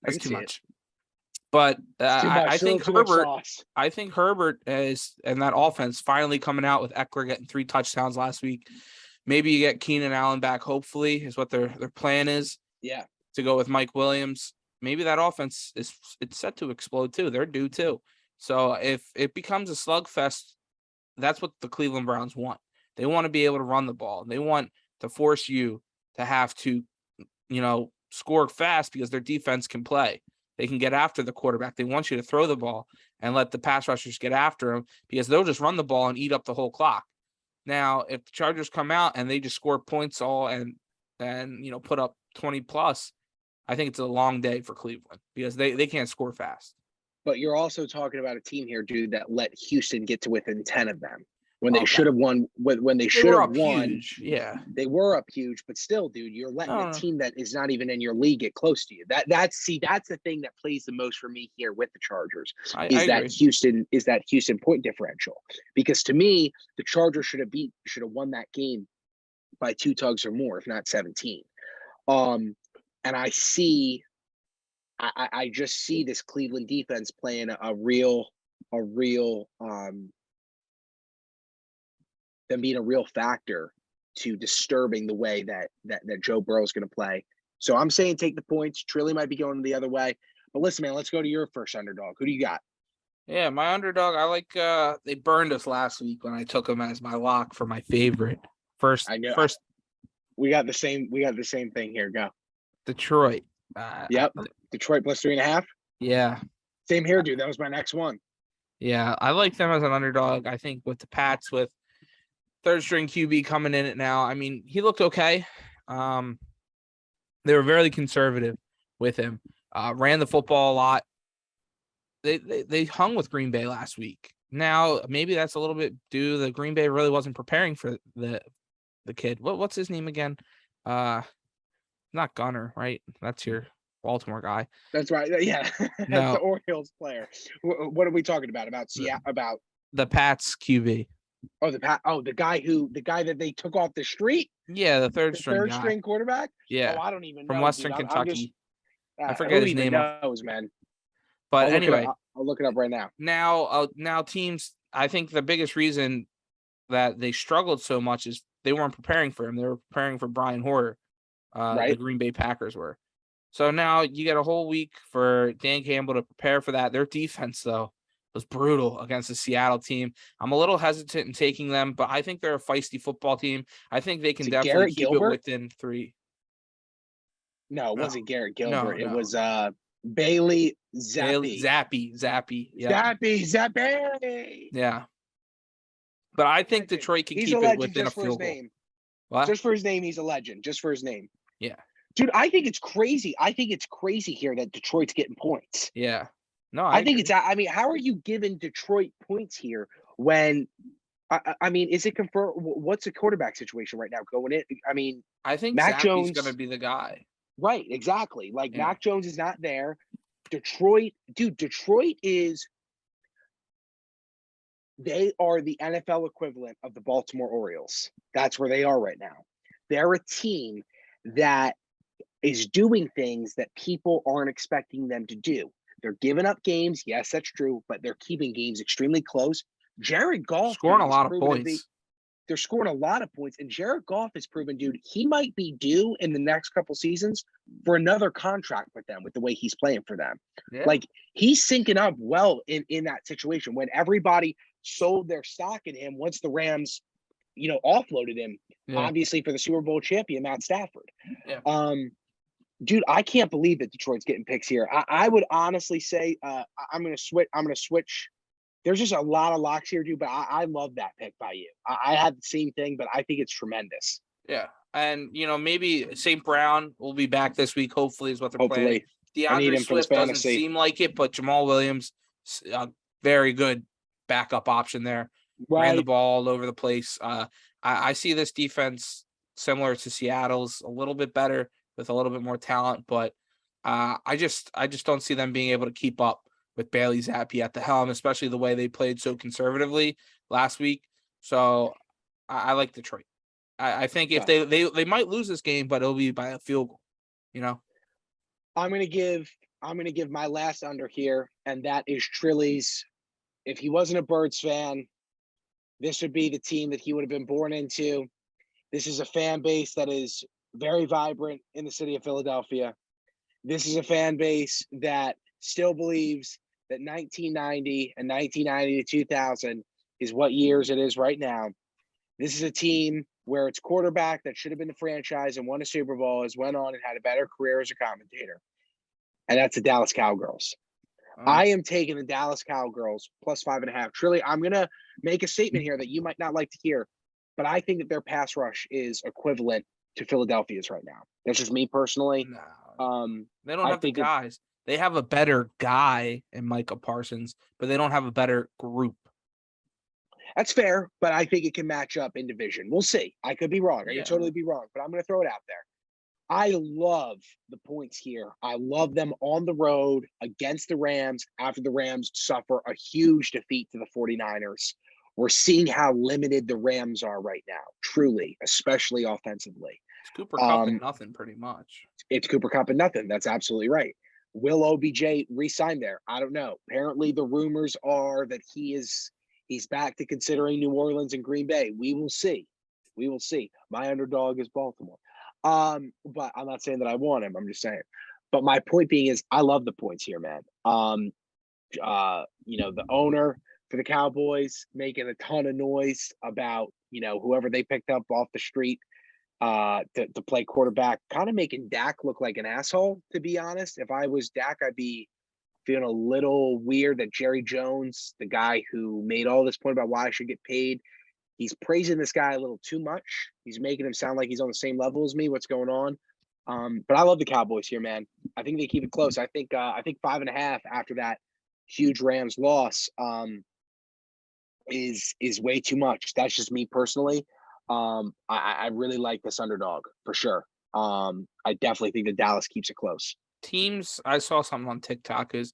That's too much. But I think Herbert is, and that offense finally coming out with Eckler getting 3 touchdowns last week. Maybe you get Keenan Allen back, hopefully, is what their plan is. Yeah. To go with Mike Williams. Maybe that offense it's set to explode too. They're due too. So if it becomes a slugfest, that's what the Cleveland Browns want. They want to be able to run the ball. They want to force you to have to, score fast because their defense can play. They can get after the quarterback. They want you to throw the ball and let the pass rushers get after them because they'll just run the ball and eat up the whole clock. Now, if the Chargers come out and they just score points all and put up 20 plus, I think it's a long day for Cleveland because they can't score fast. But you're also talking about a team here, dude, that let Houston get to within 10 of them when they should have won. When they should have won, huge. Yeah, they were up huge. But still, dude, you're letting a team that is not even in your league get close to you. That's the thing that plays the most for me here with the Chargers is that Houston point differential. Because to me, the Chargers should have won that game by 2 tugs or more, if not 17. And I just see this Cleveland defense playing a real them being a real factor to disturbing the way that Joe Burrow is going to play. So I'm saying take the points. Trilly might be going the other way. But listen, man, let's go to your first underdog. Who do you got? Yeah, my underdog, I like they burned us last week when I took them as my lock for my favorite. We got the same thing here. Go. Detroit. Yep. Detroit plus 3.5. Yeah. Same here, dude. That was my next one. Yeah, I like them as an underdog. I think with the Pats, with third string QB coming in it now. I mean, he looked okay. They were very conservative with him. Ran the football a lot. They hung with Green Bay last week. Now maybe that's a little bit due that Green Bay really wasn't preparing for the kid. What's his name again? Not Gunner, right? That's your Baltimore guy. That's right. Yeah, that's the Orioles player. What are we talking about? About Seattle? About the Pats QB. Oh, the guy that they took off the street. Yeah, the third string quarterback. Yeah, I don't even know. From Western Kentucky. I forget his name. Knows, man. But anyway, I'll look it up right now. Now teams. I think the biggest reason that they struggled so much is they weren't preparing for him. They were preparing for Brian Hoyer. Right. The Green Bay Packers were. So now you get a whole week for Dan Campbell to prepare for that. Their defense, though, was brutal against the Seattle team. I'm a little hesitant in taking them, but I think they're a feisty football team. I think they can definitely keep it within 3. No, it wasn't Garrett Gilbert. It was Bailey Zappi. Zappy. Yeah. Zappy. Yeah. But I think Detroit can keep it within a field goal. What? Just for his name, he's a legend. Just for his name. Yeah. Dude, I think it's crazy. Here that Detroit's getting points. Yeah. No, I think it's. I mean, how are you giving Detroit points here when? I mean, is it confirmed? What's the quarterback situation right now going in? I mean, I think Mac Jones is going to be the guy. Right. Exactly. Like Mac Jones is not there. Detroit is. They are the NFL equivalent of the Baltimore Orioles. That's where they are right now. They're a team that is doing things that people aren't expecting them to do. They're giving up games. Yes, that's true, but they're keeping games extremely close. Jared Goff scoring a lot of points. They're scoring a lot of points, and Jared Goff has proven, dude, he might be due in the next couple seasons for another contract with them with the way he's playing for them. Yeah. Like, he's syncing up well in that situation when everybody sold their stock in him once the Rams, offloaded him, obviously for the Super Bowl champion, Matt Stafford. Yeah. Dude, I can't believe that Detroit's getting picks here. I would honestly say I'm going to switch. There's just a lot of locks here, dude, but I love that pick by you. I had the same thing, but I think it's tremendous. Yeah. And, maybe St. Brown will be back this week, hopefully, is what they're planning. DeAndre Swift doesn't seem like it, but Jamal Williams, very good backup option there. Right. Ran the ball all over the place. I see this defense similar to Seattle's, a little bit better with a little bit more talent, but I just don't see them being able to keep up with Bailey Zappi at the helm, especially the way they played so conservatively last week. So I like Detroit. I think if they might lose this game, but it'll be by a field goal. You know, I'm gonna give my last under here, and that is Trilly's. If he wasn't a Birds fan, this would be the team that he would have been born into. This is a fan base that is very vibrant in the city of Philadelphia. This is a fan base that still believes that 1990 and 1990 to 2000 is what years it is right now. This is a team where its quarterback that should have been the franchise and won a Super Bowl has went on and had a better career as a commentator. And that's the Dallas Cowgirls. I am taking the Dallas Cowgirls plus 5.5. Truly, I'm going to make a statement here that you might not like to hear, but I think that their pass rush is equivalent to Philadelphia's right now. That's just me personally. No. They don't have the guys. They have a better guy in Micah Parsons, but they don't have a better group. That's fair, but I think it can match up in division. We'll see. I could be wrong. I could totally be wrong, but I'm going to throw it out there. I love the points here. I love them on the road against the Rams after the Rams suffer a huge defeat to the 49ers. We're seeing how limited the Rams are right now, truly, especially offensively. It's Cooper Kupp and nothing, pretty much. It's Cooper Kupp and nothing. That's absolutely right. Will OBJ re-sign there? I don't know. Apparently, the rumors are that he's back to considering New Orleans and Green Bay. We will see. We will see. My underdog is Baltimore. But I'm not saying that I want him. I'm just saying. But my point being is I love the points here, man. The owner for the Cowboys making a ton of noise about, whoever they picked up off the street to play quarterback, kind of making Dak look like an asshole, to be honest. If I was Dak, I'd be feeling a little weird that Jerry Jones, the guy who made all this point about why I should get paid, he's praising this guy a little too much. He's making him sound like he's on the same level as me. What's going on? But I love the Cowboys here, man. I think they keep it close. I think 5.5 after that huge Rams loss is way too much. That's just me personally. I really like this underdog for sure. I definitely think that Dallas keeps it close. Teams, I saw something on TikTok is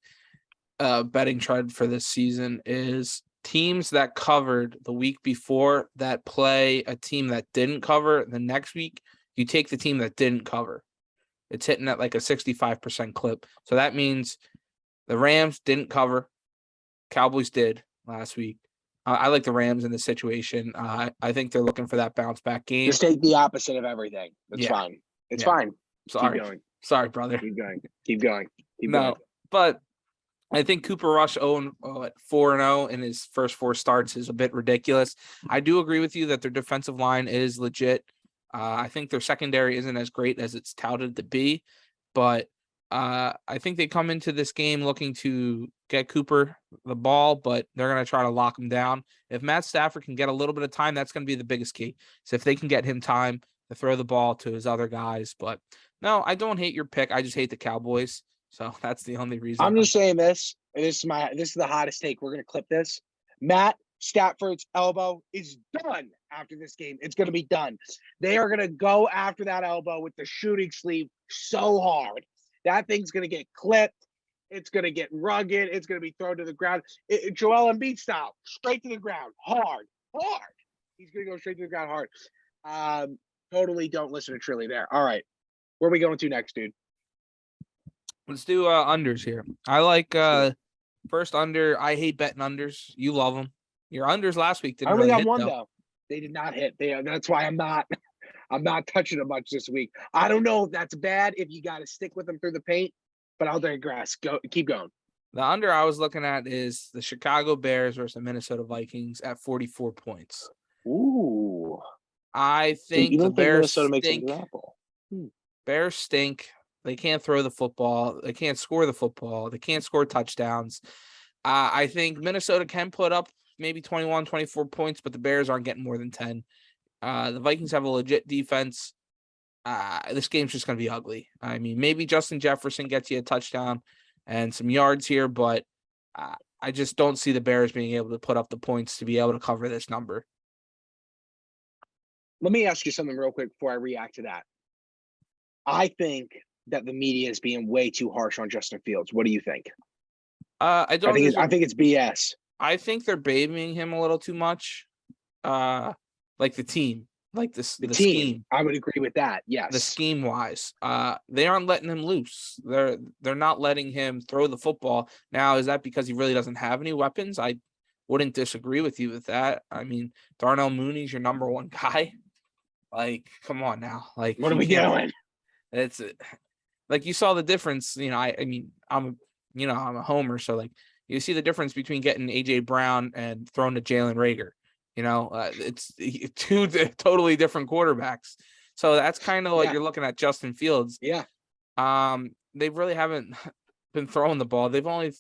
betting trend for this season is teams that covered the week before that play a team that didn't cover the next week. You take the team that didn't cover. It's hitting at like a 65% clip. So that means the Rams didn't cover. Cowboys did last week. I like the Rams in this situation. I think they're looking for that bounce back game. Just take the opposite of everything. It's fine. It's fine. Sorry. Keep going. Sorry, brother. Keep going. But I think Cooper Rush 4-0 in his first 4 starts is a bit ridiculous. I do agree with you that their defensive line is legit. I think their secondary isn't as great as it's touted to be, but I think they come into this game looking to get Cooper the ball, but they're going to try to lock him down. If Matt Stafford can get a little bit of time, that's going to be the biggest key. So if they can get him time to throw the ball to his other guys, but no, I don't hate your pick. I just hate the Cowboys. So that's the only reason. I'm just saying this. This is the hottest take. We're going to clip this. Matt Stafford's elbow is done after this game. It's going to be done. They are going to go after that elbow with the shooting sleeve so hard. That thing's going to get clipped. It's going to get rugged. It's going to be thrown to the ground. Joel Embiid style, straight to the ground, hard. He's going to go straight to the ground hard. Totally don't listen to Trilly there. All right. Where are we going to next, dude? Let's do unders here. I like first under. I hate betting unders. You love them. Your unders last week didn't I only really got hit, one, though. though. They did not hit. That's why I'm not touching it much this week. I don't know if that's bad if you got to stick with them through the paint, but I'll digress. Keep going. The under I was looking at is the Chicago Bears versus the Minnesota Vikings at 44 points. Ooh. I think the Bears stink. Bears stink. They can't throw the football. They can't score the football. They can't score touchdowns. I think Minnesota can put up maybe 21, 24 points, but the Bears aren't getting more than 10. The Vikings have a legit defense. This game's just going to be ugly. I mean, maybe Justin Jefferson gets you a touchdown and some yards here, but I just don't see the Bears being able to put up the points to be able to cover this number. Let me ask you something real quick before I react to that. I think that the media is being way too harsh on Justin Fields. What do you think? I think it's BS. I think they're babying him a little too much. Like the team, like the scheme. I would agree with that. Yes. The scheme wise, they aren't letting him loose. They're not letting him throw the football. Now, is that because he really doesn't have any weapons? I wouldn't disagree with you with that. I mean, Darnell Mooney's your number one guy. Like, come on now. Like, what are we doing? It's like you saw the difference. You know, I mean, I'm a homer, so like you see the difference between getting AJ Brown and throwing to Jalen Reagor. You know, it's two totally different quarterbacks. So that's kind of what you're looking at Justin Fields. Yeah. They really haven't been throwing the ball. They've only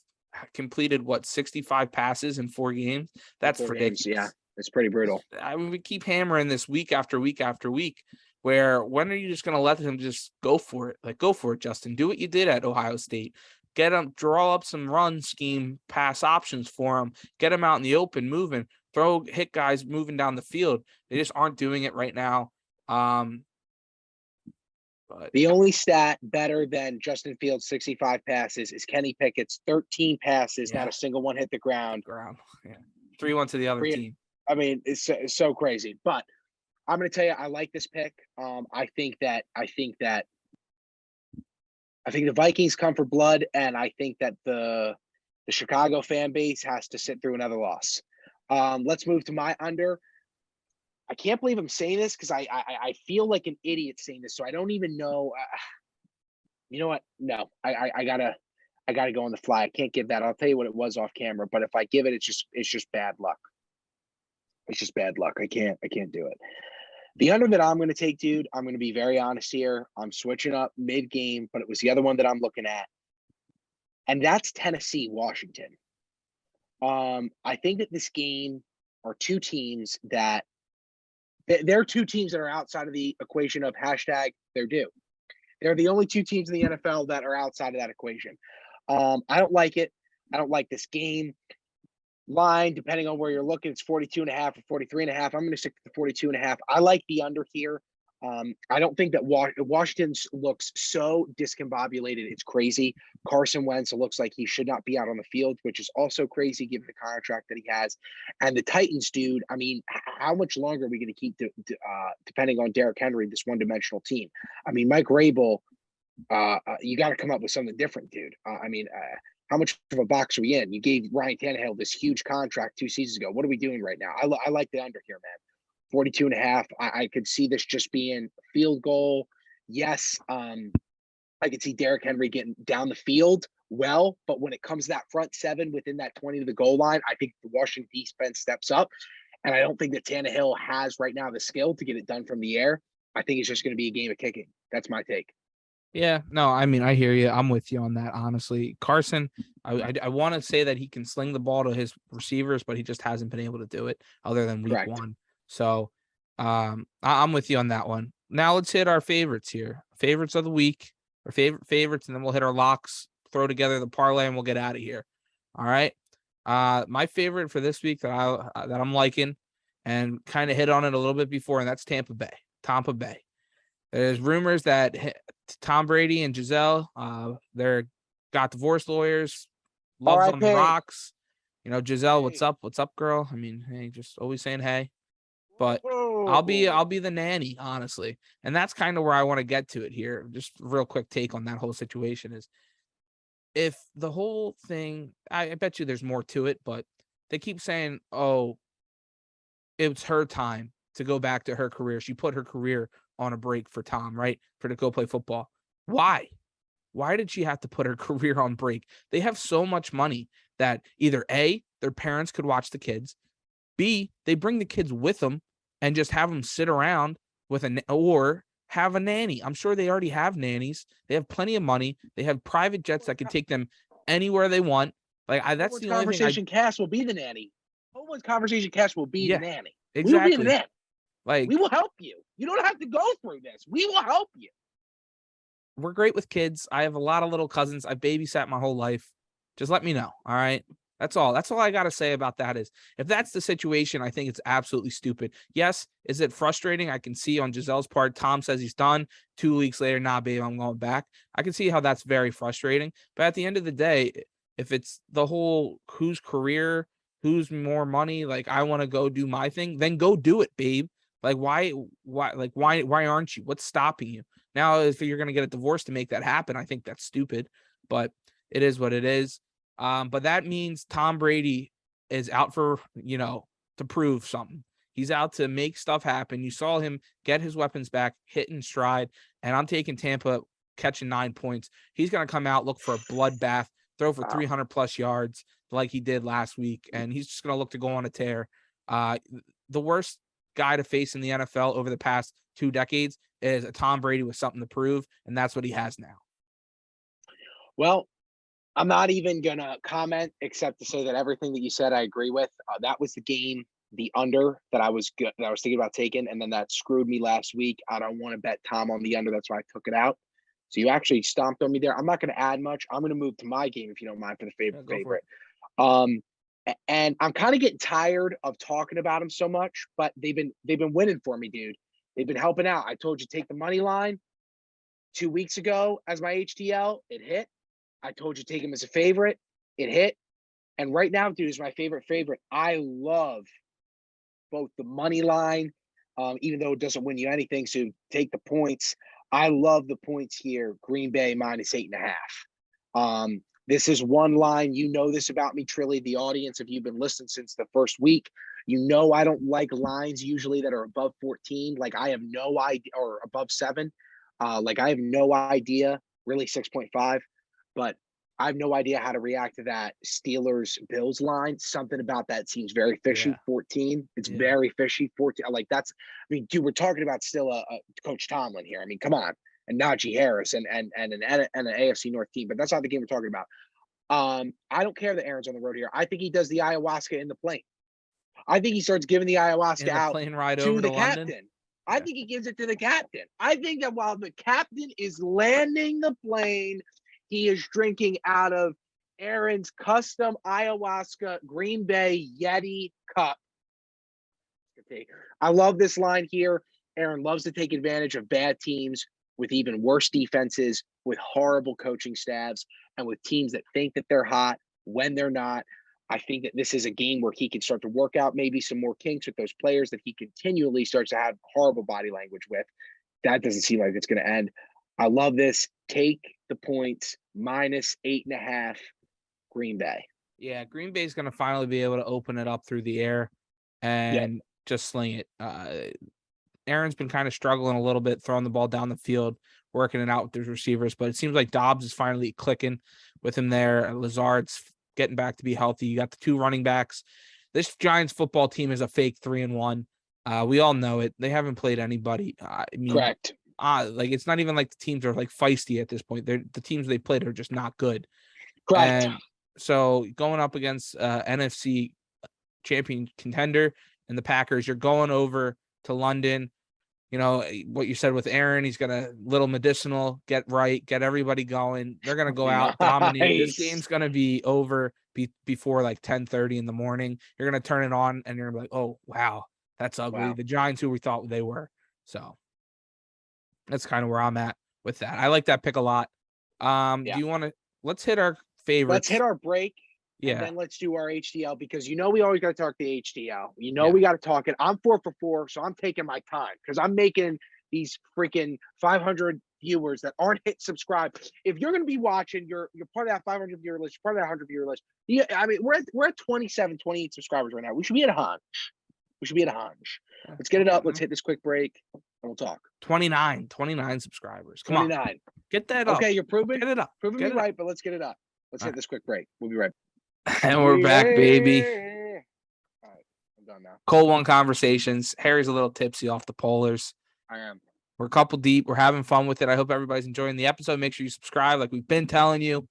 completed 65 passes in 4 games. That's ridiculous. Yeah, it's pretty brutal. I mean, we keep hammering this week after week after week. Where when are you just going to let him just go for it? Like, go for it, Justin. Do what you did at Ohio State. Get him, draw up some run scheme pass options for him. Get him out in the open, moving. Hit guys moving down the field. They just aren't doing it right now. But the only stat better than Justin Fields' 65 passes is Kenny Pickett's 13 passes, not a single one hit the ground. Yeah. 3-1 to the other team. I mean, it's so crazy. But I'm going to tell you, I like this pick. I think that the Vikings come for blood, and I think that the Chicago fan base has to sit through another loss. Let's move to my under. I can't believe I'm saying this because I feel like an idiot saying this, so I don't even know. You know what? No, I gotta go on the fly. I can't give that. I'll tell you what it was off camera, but if I give it, it's just bad luck. It's just bad luck. I can't do it. The under that I'm going to take, dude, I'm going to be very honest here. I'm switching up mid-game, but it was the other one that I'm looking at. And that's Tennessee, Washington. I think that this game are two teams that they're two teams that are outside of the equation of hashtag they're due. They're the only two teams in the NFL that are outside of that equation. I don't like it. I don't like this game. Line, depending on where you're looking, it's 42.5 or 43.5. I'm going to stick to the 42.5. I like the under here. I don't think that Washington looks so discombobulated. It's crazy. Carson Wentz looks like he should not be out on the field, which is also crazy given the contract that he has. And the Titans, dude, I mean, how much longer are we going to keep, depending on Derrick Henry, this one-dimensional team? I mean, Mike Rabel, you got to come up with something different, dude. How much of a box are we in? You gave Ryan Tannehill this huge contract 2 seasons ago. What are we doing right now? I like the under here, man. 42.5. I could see this just being a field goal. Yes. I could see Derrick Henry getting down the field well, but when it comes to that front 7 within that 20 to the goal line, I think the Washington defense steps up. And I don't think that Tannehill has right now the skill to get it done from the air. I think it's just going to be a game of kicking. That's my take. Yeah, no, I mean, I hear you. I'm with you on that, honestly. Carson, I want to say that he can sling the ball to his receivers, but he just hasn't been able to do it other than week 1. So I'm with you on that one. Now let's hit our favorites here. Favorites of the week, our favorite favorites, and then we'll hit our locks, throw together the parlay, and we'll get out of here. All right. My favorite for this week that I'm liking and kind of hit on it a little bit before, and that's Tampa Bay. Tampa Bay. There's rumors that Tom Brady and Giselle, they're got divorce lawyers, loves on the rocks. You know, Giselle, what's up? What's up, girl? I mean, hey, just always saying hey. But I'll be the nanny, honestly. And that's kind of where I want to get to it here. Just real quick take on that whole situation is if the whole thing, I bet you there's more to it, but they keep saying, oh, it's her time to go back to her career. She put her career on a break for Tom, right? For to go play football. Why? Why did she have to put her career on break? They have so much money that either A, their parents could watch the kids, B, they bring the kids with them and just have them sit around with or have a nanny. I'm sure they already have nannies. They have plenty of money. They have private jets that can take them anywhere they want. Like that's the only conversation. Cash will be the nanny. Owen's conversation. Cash will be the nanny. Exactly. We will be the nanny. Like we will help you. You don't have to go through this. We will help you. We're great with kids. I have a lot of little cousins. I babysat my whole life. Just let me know. All right. That's all. That's all I got to say about that is if that's the situation, I think it's absolutely stupid. Yes. Is it frustrating? I can see on Giselle's part, Tom says he's done. 2 weeks later, nah, babe, I'm going back. I can see how that's very frustrating. But at the end of the day, if it's the whole whose career, who's more money, like I want to go do my thing, then go do it, babe. Like why aren't you? What's stopping you? Now, if you're going to get a divorce to make that happen, I think that's stupid, but it is what it is. But that means Tom Brady is out for, to prove something. He's out to make stuff happen. You saw him get his weapons back, hit in stride, and I'm taking Tampa catching 9 points. He's going to come out, look for a bloodbath, throw for 300 plus yards like he did last week, and he's just going to look to go on a tear. The worst guy to face in the NFL over the past 2 decades is a Tom Brady with something to prove, and that's what he has now. Well, I'm not even going to comment except to say that everything that you said, I agree with. That was the game, the under that I was thinking about taking, and then that screwed me last week. I don't want to bet Tom on the under. That's why I took it out. So you actually stomped on me there. I'm not going to add much. I'm going to move to my game if you don't mind for the favorite. And I'm kind of getting tired of talking about them so much, but they've been winning for me, dude. They've been helping out. I told you take the money line 2 weeks ago as my HDL. It hit. I told you take him as a favorite. It hit. And right now, dude, is my favorite. I love both the money line, even though it doesn't win you anything. So take the points. I love the points here. Green Bay -8.5. This is one line. You know this about me, Trilly. The audience, if you've been listening since the first week, you know I don't like lines usually that are above 14. Like I have no idea, or above 7. Like I have no idea, really 6.5. But I have no idea how to react to that Steelers-Bills line. Something about that seems very fishy. Yeah. 14. It's very fishy. 14. Like that's, I mean, dude, we're talking about still a Coach Tomlin here. I mean, come on. And Najee Harris and an AFC North team. But that's not the game we're talking about. I don't care that Aaron's on the road here. I think he does the ayahuasca in the plane. I think he starts giving the ayahuasca out plane ride to over the to captain. London. I think he gives it to the captain. I think that while the captain is landing the plane, he is drinking out of Aaron's custom ayahuasca Green Bay Yeti cup. I love this line here. Aaron loves to take advantage of bad teams with even worse defenses, with horrible coaching staffs, and with teams that think that they're hot when they're not. I think that this is a game where he can start to work out maybe some more kinks with those players that he continually starts to have horrible body language with. That doesn't seem like it's going to end. I love this. Take the points, -8.5, Green Bay. Yeah, Green Bay is going to finally be able to open it up through the air and just sling it. Aaron's been kind of struggling a little bit, throwing the ball down the field, working it out with his receivers, but it seems like Dobbs is finally clicking with him there. Lazard's getting back to be healthy. You got the 2 running backs. This Giants football team is a fake 3-1. We all know it. They haven't played anybody. I mean, correct. Like it's not even like the teams are like feisty at this point. The teams they played are just not good. Correct. And so going up against NFC champion contender and the Packers, you're going over to London. You know what you said with Aaron, he's gonna little medicinal, get everybody going. They're gonna go out, dominate. This game's gonna be over before like 10:30 in the morning. You're gonna turn it on and you're gonna be like, oh wow, that's ugly. Wow. The Giants who we thought they were. So that's kind of where I'm at with that. I like that pick a lot. Do you want to let's hit our favorites? Let's hit our break. Yeah. And then let's do our HDL because we always got to talk the HDL. We got to talk it. I'm 4 for 4, so I'm taking my time because I'm making these freaking 500 viewers that aren't hit subscribe. If you're going to be watching, you're part of that 500 viewer list, part of that 100 viewer list. Yeah, I mean, we're at 27, 28 subscribers right now. We should be at a hunch. Let's get it up. Let's hit this quick break and we'll talk. 29 subscribers. Come 29. On. Get that up. Okay, you're proving. Get it up. Proving me right, but let's get it up. Let's hit this quick break. We'll be right back. And we're back, baby. All right, I'm done now. Cold One Conversations. Harry's a little tipsy off the polars. I am. We're a couple deep. We're having fun with it. I hope everybody's enjoying the episode. Make sure you subscribe like we've been telling you.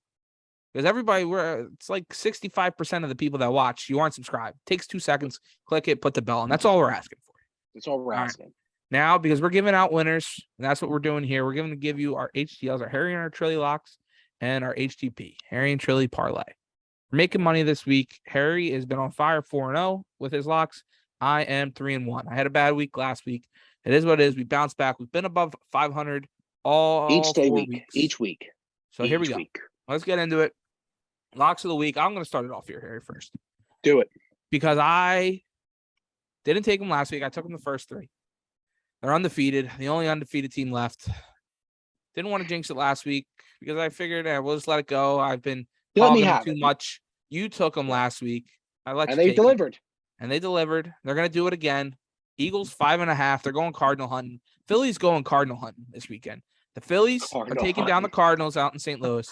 Because everybody, it's like 65% of the people that watch, you aren't subscribed. It takes 2 seconds. Click it, put the bell, and that's all we're asking for. That's all we're asking. Right. Now, because we're giving out winners, and that's what we're doing here, we're going to give you our HDLs, our Harry and our Trilly locks, and our HTP, Harry and Trilly parlay. We're making money this week. Harry has been on fire 4-0 with his locks. I am 3-1. I had a bad week last week. It is what it is. We bounced back. We've been above 500 all 4 weeks. Each week. So here we go. Let's get into it. Locks of the week. I'm going to start it off here, Harry, first. Do it. Because I didn't take them last week. I took them the first 3. They're undefeated. The only undefeated team left. Didn't want to jinx it last week because I figured we'll just let it go. I've been hogging them too much. You took them last week. I let you take delivered. It. And they delivered. They're going to do it again. Eagles 5.5. They're going Cardinal hunting. Phillies going Cardinal hunting this weekend. The Phillies are taking down the Cardinals out in St. Louis.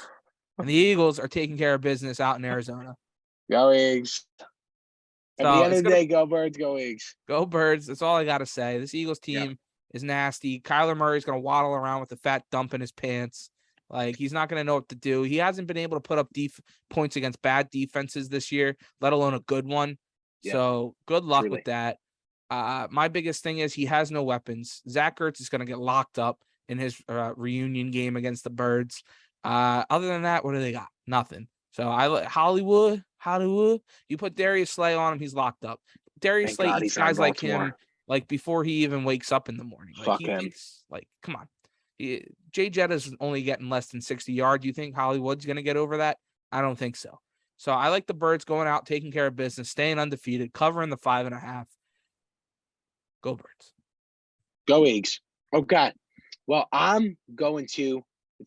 And the Eagles are taking care of business out in Arizona. Go Eagles. At the end of the day, go Birds, go Eagles. Go Birds. That's all I got to say. This Eagles team is nasty. Kyler Murray's going to waddle around with a fat dump in his pants. Like, he's not going to know what to do. He hasn't been able to put up points against bad defenses this year, let alone a good one. Yeah, so good luck with that. My biggest thing is he has no weapons. Zach Ertz is going to get locked up in his reunion game against the Birds. Other than that, what do they got? Nothing. So Hollywood. You put Darius Slay on him, he's locked up. Darius Slay eats guys like him, like before he even wakes up in the morning. Like, Fuck him. Thinks, like, come on. Jay Jetta's only getting less than 60 yards. You think Hollywood's going to get over that? I don't think so. So I like the Birds going out, taking care of business, staying undefeated, covering the 5.5. Go Birds. Go Eagles. Okay. Well, I'm going to.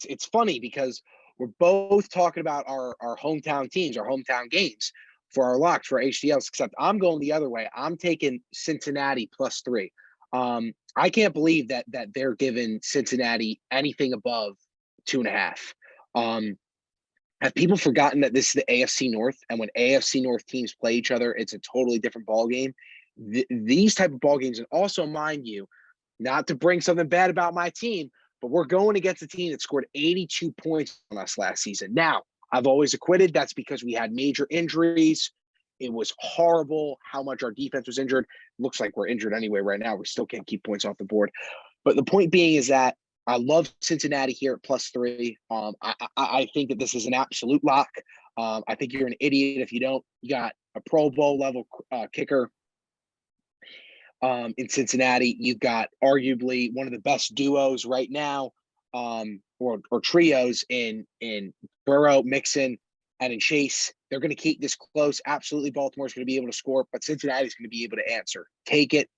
It's funny because we're both talking about our hometown teams, our hometown games for our locks for HDLs, except I'm going the other way. I'm taking Cincinnati +3. I can't believe that they're giving Cincinnati anything above 2.5. Have people forgotten that this is the AFC North, and when AFC North teams play each other, it's a totally different ball game. These type of ball games, and also mind you, not to bring something bad about my team, but we're going against a team that scored 82 points on us last season. Now, I've always acquitted. That's because we had major injuries. It was horrible how much our defense was injured. Looks like we're injured anyway right now. We still can't keep points off the board. But the point being is that I love Cincinnati here at +3. I think that this is an absolute lock. I think you're an idiot if you don't. You got a Pro Bowl level kicker in Cincinnati. You've got arguably one of the best duos right now, or trios in Burrow, Mixon, and in Chase. They're going to keep this close. Absolutely, Baltimore's going to be able to score, but Cincinnati's going to be able to answer. Take it.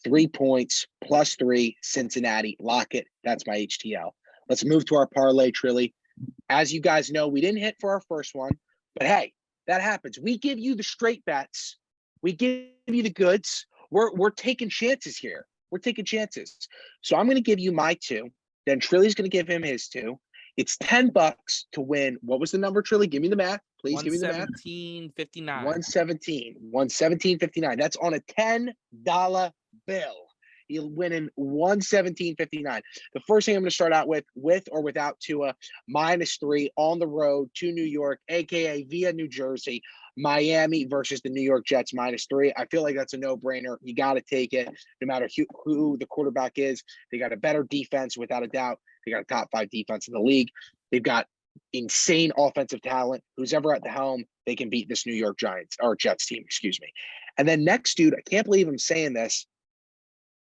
3 points, +3, Cincinnati. Lock it. That's my HTL. Let's move to our parlay, Trilly. As you guys know, we didn't hit for our first one, but hey, that happens. We give you the straight bets. We give you the goods. We're taking chances here. We're taking chances. So I'm going to give you my 2. Then Trilly's going to give him his 2. It's $10 to win. What was the number, Trilly? Give me the math. Please give me the math. 117.59. 117.59. That's on a $10 bill. You're winning 117.59. The first thing I'm going to start out with or without Tua, -3 on the road to New York, aka via New Jersey. Miami versus the New York Jets -3. I feel like that's a no-brainer. You got to take it, no matter who the quarterback is. They got a better defense, without a doubt. They got a top 5 defense in the league. They've got insane offensive talent. Who's ever at the helm, they can beat this New York Jets team, excuse me. And then next, dude, I can't believe I'm saying this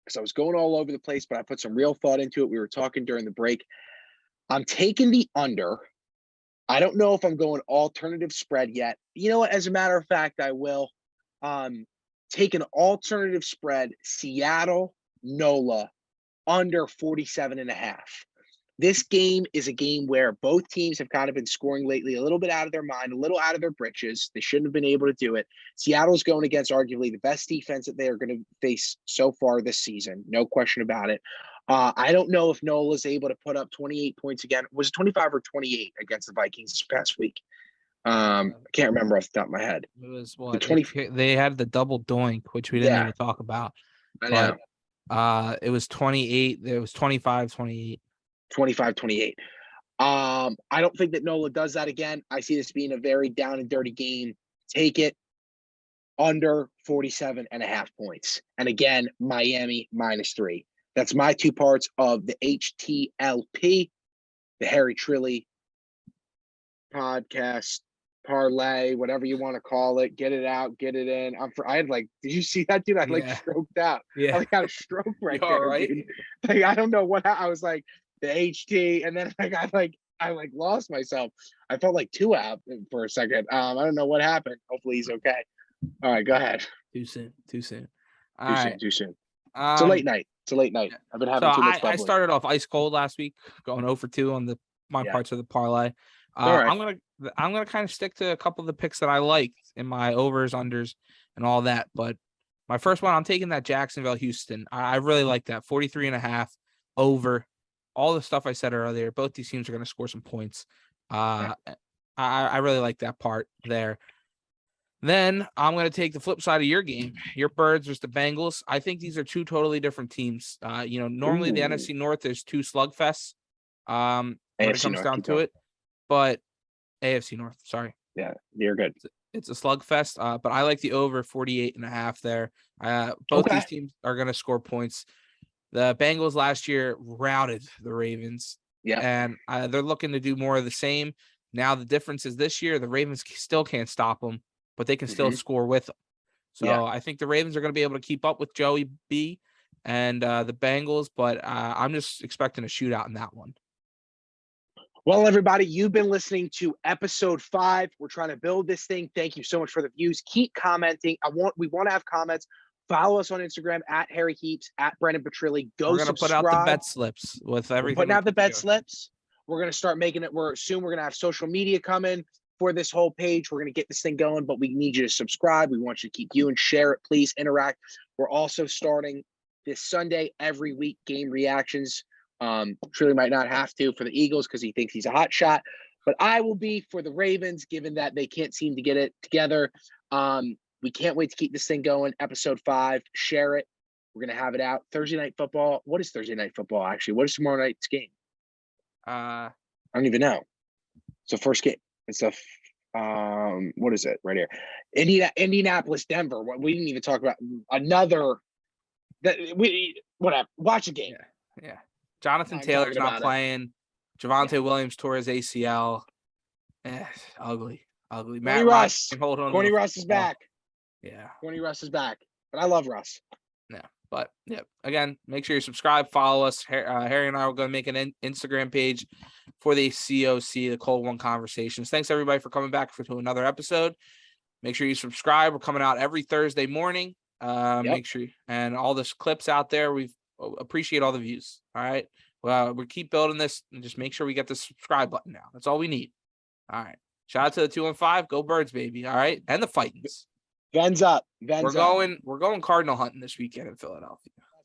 because I was going all over the place, but I put some real thought into it. We were talking during the break. I'm taking the under. I don't know if I'm going alternative spread yet. You know what? As a matter of fact, I will take an alternative spread, Seattle, NOLA, under 47.5. This game is a game where both teams have kind of been scoring lately, a little bit out of their mind, a little out of their britches. They shouldn't have been able to do it. Seattle's going against arguably the best defense that they are going to face so far this season. No question about it. I don't know if Nola is able to put up 28 points again. Was it 25 or 28 against the Vikings this past week? I can't remember off the top of my head. It was what? They had the double doink, which we didn't even talk about. I know. But it was 28. It was 25-28. 25-28. I don't think that Nola does that again. I see this being a very down and dirty game. Take it under 47.5 points. And again, Miami -3. That's my 2 parts of the HTLP, the Harry Trilly podcast parlay, whatever you want to call it. Get it out, get it in. I had like, did you see that, dude? I like stroked out. Yeah. I like had a stroke right You there, all right? dude. Like, I don't know what I was like the HT, and then I lost myself. I felt like two out for a second. I don't know what happened. Hopefully he's okay. All right, go ahead. Too soon. All Too right. soon. Too soon. It's a late night. It's a late night. I've been having too much bubbly. I started off ice cold last week, going 0 for 2 on my parts of the parlay. All right. I'm gonna kind of stick to a couple of the picks that I liked in my overs, unders, and all that. But my first one, I'm taking that Jacksonville Houston. I really like that 43.5 over. All the stuff I said earlier. Both these teams are going to score some points. I really like that part there. Then I'm going to take the flip side of your game, your Birds versus the Bengals. I think these are two totally different teams. Normally the NFC North, there's two slugfests when it comes down to it, but AFC North, sorry. Yeah, you're good. It's a slugfest, but I like the over 48.5 there. Both these teams are going to score points. The Bengals last year routed the Ravens, and they're looking to do more of the same. Now the difference is this year, the Ravens still can't stop them, but they can still score with them. So I think the Ravens are going to be able to keep up with Joey B and the Bengals, but I'm just expecting a shootout in that one. Well, everybody, you've been listening to episode 5. We're trying to build this thing. Thank you so much for the views. Keep commenting. We want to have comments. Follow us on Instagram at Harry Heaps, at Brendan Petrilli. We're going to put out the bet slips with everything. We're putting out the bet slips. We're going to start making it. We're going to have social media coming for this whole page. We're going to get this thing going, but we need you to subscribe. We want you to keep viewing, share it, please interact. We're also starting this Sunday, every week, game reactions. Truly might not have to for the Eagles because he thinks he's a hot shot, but I will be for the Ravens, given that they can't seem to get it together. We can't wait to keep this thing going. Episode 5, share it. We're going to have it out Thursday night football. What is Thursday night football? Actually, what is tomorrow night's game? I don't even know. It's the first game. It's what is it right here? Indianapolis, Denver. We didn't even talk about another whatever. Watch a game. Yeah. Jonathan Taylor's not playing. Javonte Williams tore his ACL. Ugly. Matt Russ. Corny Russ is back. Yeah. Corny Russ is back. But I love Russ. Yeah. But yeah, again, make sure you subscribe, follow us. Harry and I are going to make an Instagram page for the COC, the Cold One Conversations. Thanks everybody for coming back to another episode. Make sure you subscribe. We're coming out every Thursday morning. Make sure and all this clips out there. We appreciate all the views. All right. Well, we keep building this and just make sure we get the subscribe button now. That's all we need. All right. Shout out to the 215. Go Birds, baby. All right. And the Fightins. Vens up. We're going cardinal hunting this weekend in Philadelphia.